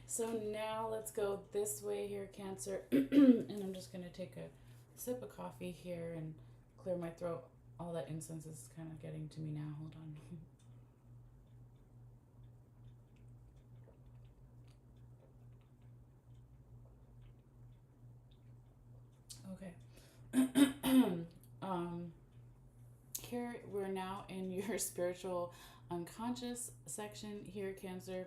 So now let's go this way here, Cancer. And I'm just going to take a sip of coffee here and clear my throat. All that incense is kind of getting to me now. Hold on. Okay. Here we're now in your spiritual unconscious section here, Cancer.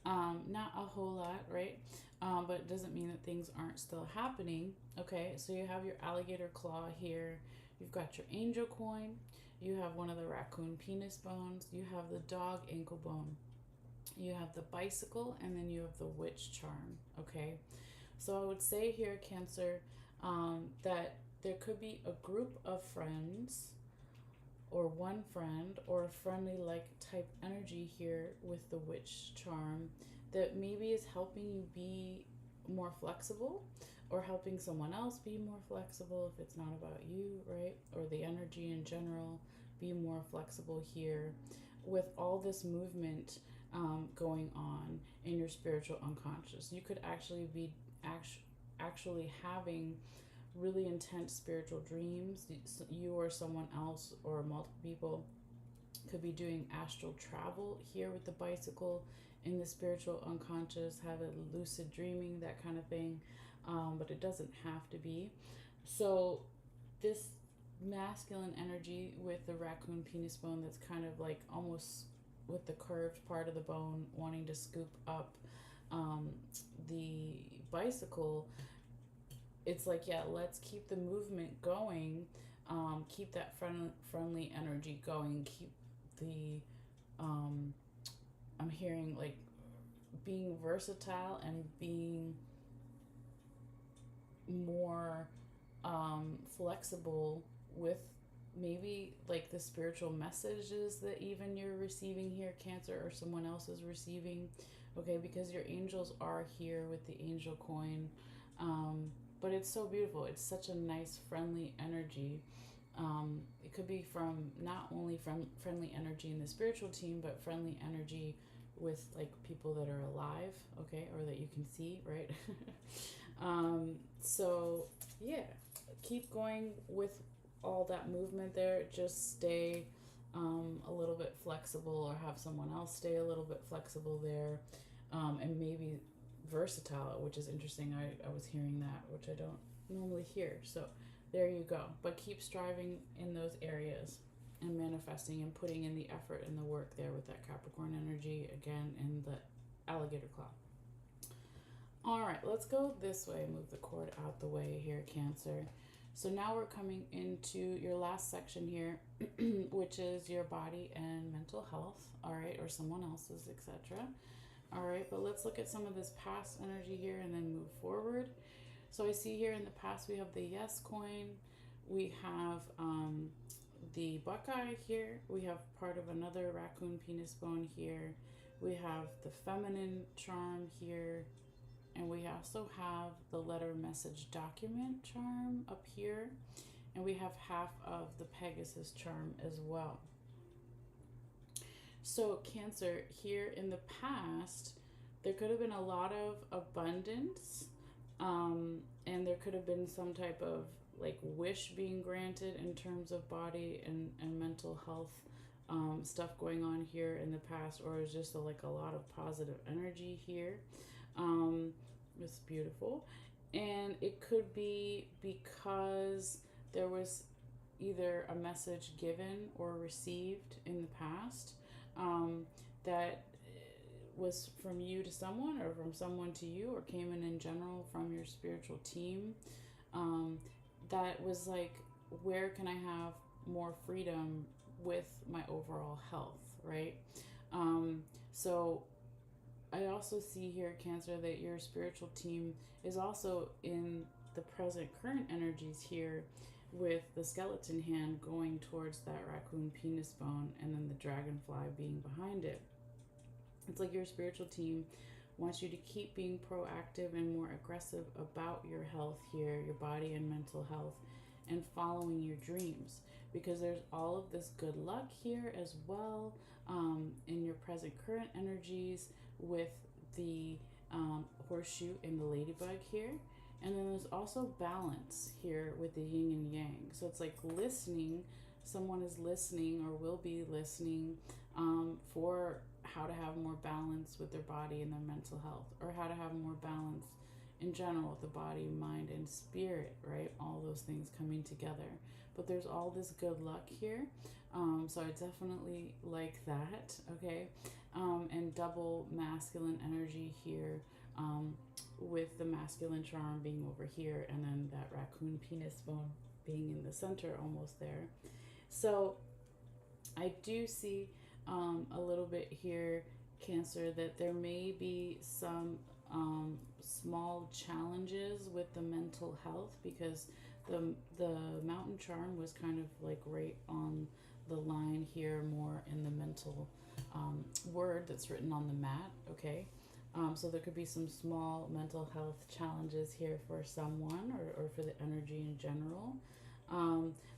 Not a whole lot, right? But it doesn't mean that things aren't still happening. Okay, so you have your alligator claw here. You've got your angel coin. You have one of the raccoon penis bones. You have the dog ankle bone. You have the bicycle, and then you have the witch charm. Okay, so I would say here, Cancer, that there could be a group of friends or one friend or a friendly like type energy here with the witch charm that maybe is helping you be more flexible, or helping someone else be more flexible if it's not about you, right? Or the energy in general, be more flexible here with all this movement going on in your spiritual unconscious. You could actually be actually having really intense spiritual dreams. You or someone else or multiple people could be doing astral travel here with the bicycle in the spiritual unconscious, have a lucid dreaming, that kind of thing. But it doesn't have to be. So this masculine energy with the raccoon penis bone, that's kind of like almost with the curved part of the bone wanting to scoop up the bicycle, it's like, yeah, let's keep the movement going, keep that friendly energy going, keep the I'm hearing like being versatile and being more flexible with maybe like the spiritual messages that even you're receiving here, Cancer, or someone else is receiving. Okay, because your angels are here with the angel coin. But it's so beautiful. It's such a nice, friendly energy. It could be from not only from friendly energy in the spiritual team, but friendly energy with like people that are alive, okay, or that you can see, right? So yeah, keep going with all that movement there. Just stay a little bit flexible, or have someone else stay a little bit flexible there, and maybe versatile, which is interesting. I was hearing that, which I don't normally hear. So there you go. But keep striving in those areas and manifesting and putting in the effort and the work there with that Capricorn energy again in the alligator claw. All right, let's go this way. Move the cord out the way here, Cancer. So now we're coming into your last section here, which is your body and mental health, all right, or someone else's, etc. All right, but let's look at some of this past energy here and then move forward. So I see here in the past we have the yes coin, we have the buckeye here, we have part of another raccoon penis bone here, we have the feminine charm here, and we also have the letter message document charm up here, and we have half of the Pegasus charm as well. So Cancer, here in the past, there could have been a lot of abundance, and there could have been some type of like wish being granted in terms of body and mental health stuff going on here in the past, or it's just like a lot of positive energy here. It's beautiful. And it could be because there was either a message given or received in the past that was from you to someone, or from someone to you, or came in general from your spiritual team, that was like, where can I have more freedom with my overall health, right? So I also see here, Cancer, that your spiritual team is also in the present current energies here, with the skeleton hand going towards that raccoon penis bone and then the dragonfly being behind it. It's like your spiritual team wants you to keep being proactive and more aggressive about your health here, your body and mental health, and following your dreams, because there's all of this good luck here as well, in your present current energies with the horseshoe and the ladybug here. And then there's also balance here with the yin and yang. So it's like listening. Someone is listening or will be listening for how to have more balance with their body and their mental health, or how to have more balance in general with the body, mind, and spirit, right? All those things coming together. But there's all this good luck here. So I definitely like that, okay? And double masculine energy here, with the masculine charm being over here, and then that raccoon penis bone being in the center almost there. So I do see a little bit here, Cancer, that there may be some small challenges with the mental health, because the mountain charm was kind of like right on the line here, more in the mental word that's written on the mat, okay? So there could be some small mental health challenges here for someone, or for the energy in general.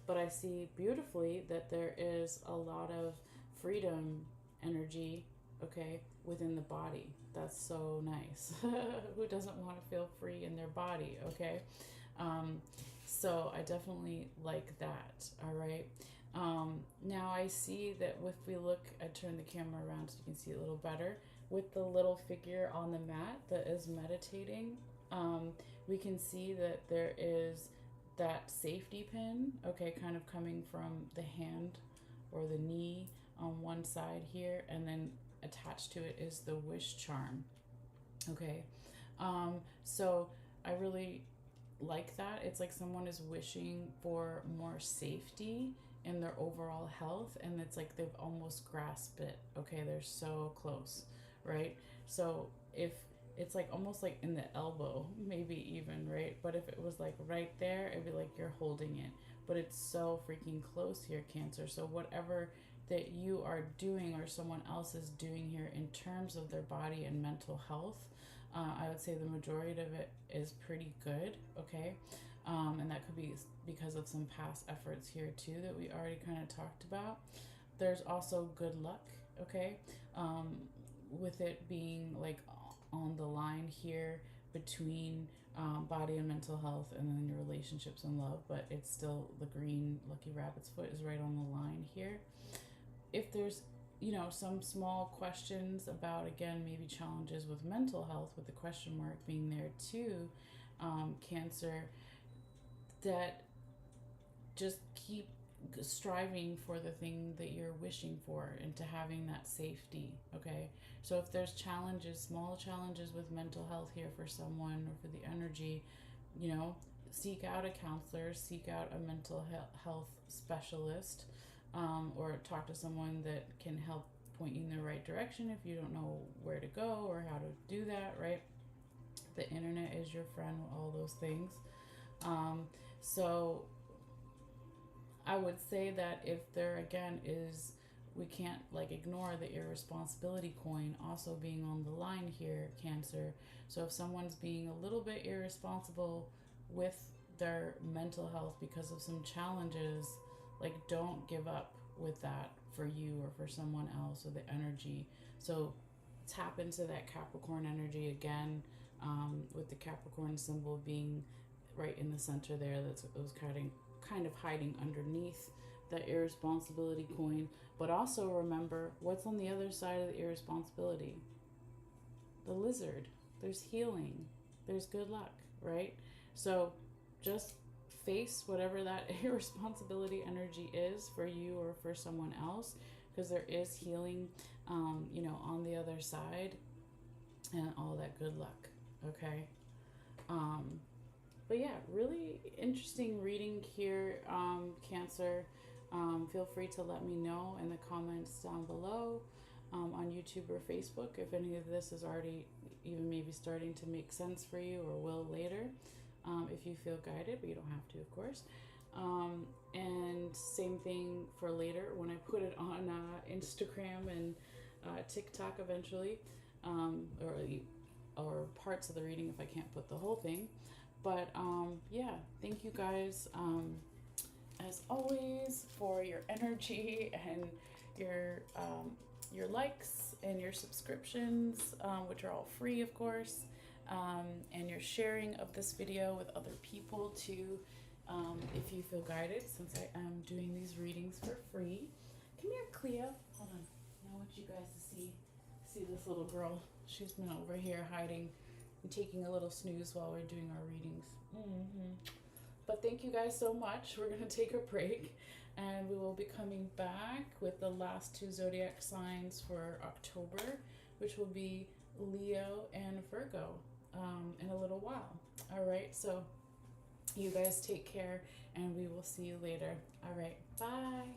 But I see beautifully that there is a lot of freedom energy, okay, within the body. That's so nice. Who doesn't want to feel free in their body, okay? Um, so I definitely like that, all right? Now I see that if we look, I turn the camera around so you can see it a little better. With the little figure on the mat that is meditating, we can see that there is that safety pin, okay, kind of coming from the hand or the knee on one side here, and then attached to it is the wish charm, okay. So I really like that. It's like someone is wishing for more safety in their overall health, and it's like they've almost grasped it, okay, they're so close, right? So if it's like almost like in the elbow, maybe even, right? But if it was like right there, it'd be like you're holding it. But it's so freaking close here, Cancer. So whatever that you are doing or someone else is doing here in terms of their body and mental health, I would say the majority of it is pretty good, okay? And that could be because of some past efforts here too that we already kind of talked about. There's also good luck, okay? With it being like on the line here between body and mental health, and then your relationships and love, but it's still the green lucky rabbit's foot is right on the line here. If there's some small questions about, again, maybe challenges with mental health, with the question mark being there too, Cancer, that just keep striving for the thing that you're wishing for, and to having that safety, okay? So if there's challenges, small challenges with mental health here for someone, or for the energy, seek out a counselor, seek out a mental health specialist, or talk to someone that can help point you in the right direction if you don't know where to go or how to do that, right? The internet is your friend, all those things. So I would say that if there again is, we can't like ignore the irresponsibility coin also being on the line here, Cancer. So if someone's being a little bit irresponsible with their mental health because of some challenges, like, don't give up with that for you or for someone else, or the energy. So tap into that Capricorn energy again, with the Capricorn symbol being right in the center there. It was kind of hiding underneath that irresponsibility coin. But also remember what's on the other side of the irresponsibility. The lizard. There's healing. There's good luck, right? So just face whatever that irresponsibility energy is for you or for someone else, because there is healing, on the other side, and all that good luck, okay? But yeah, really interesting reading here, Cancer. Feel free to let me know in the comments down below, on YouTube or Facebook, if any of this is already even maybe starting to make sense for you, or will later, if you feel guided, but you don't have to, of course. And same thing for later when I put it on Instagram and TikTok eventually, or parts of the reading if I can't put the whole thing. But yeah, thank you guys, as always, for your energy and your likes and your subscriptions, which are all free, of course, and your sharing of this video with other people too, if you feel guided, since I am doing these readings for free. Come here, Cleo. Hold on. I want you guys to see this little girl. She's been over here hiding and taking a little snooze while we're doing our readings. But thank you guys so much. We're going to take a break, and we will be coming back with the last two zodiac signs for October, which will be Leo and Virgo, in a little while. All right, so you guys take care, and we will see you later. All right, bye.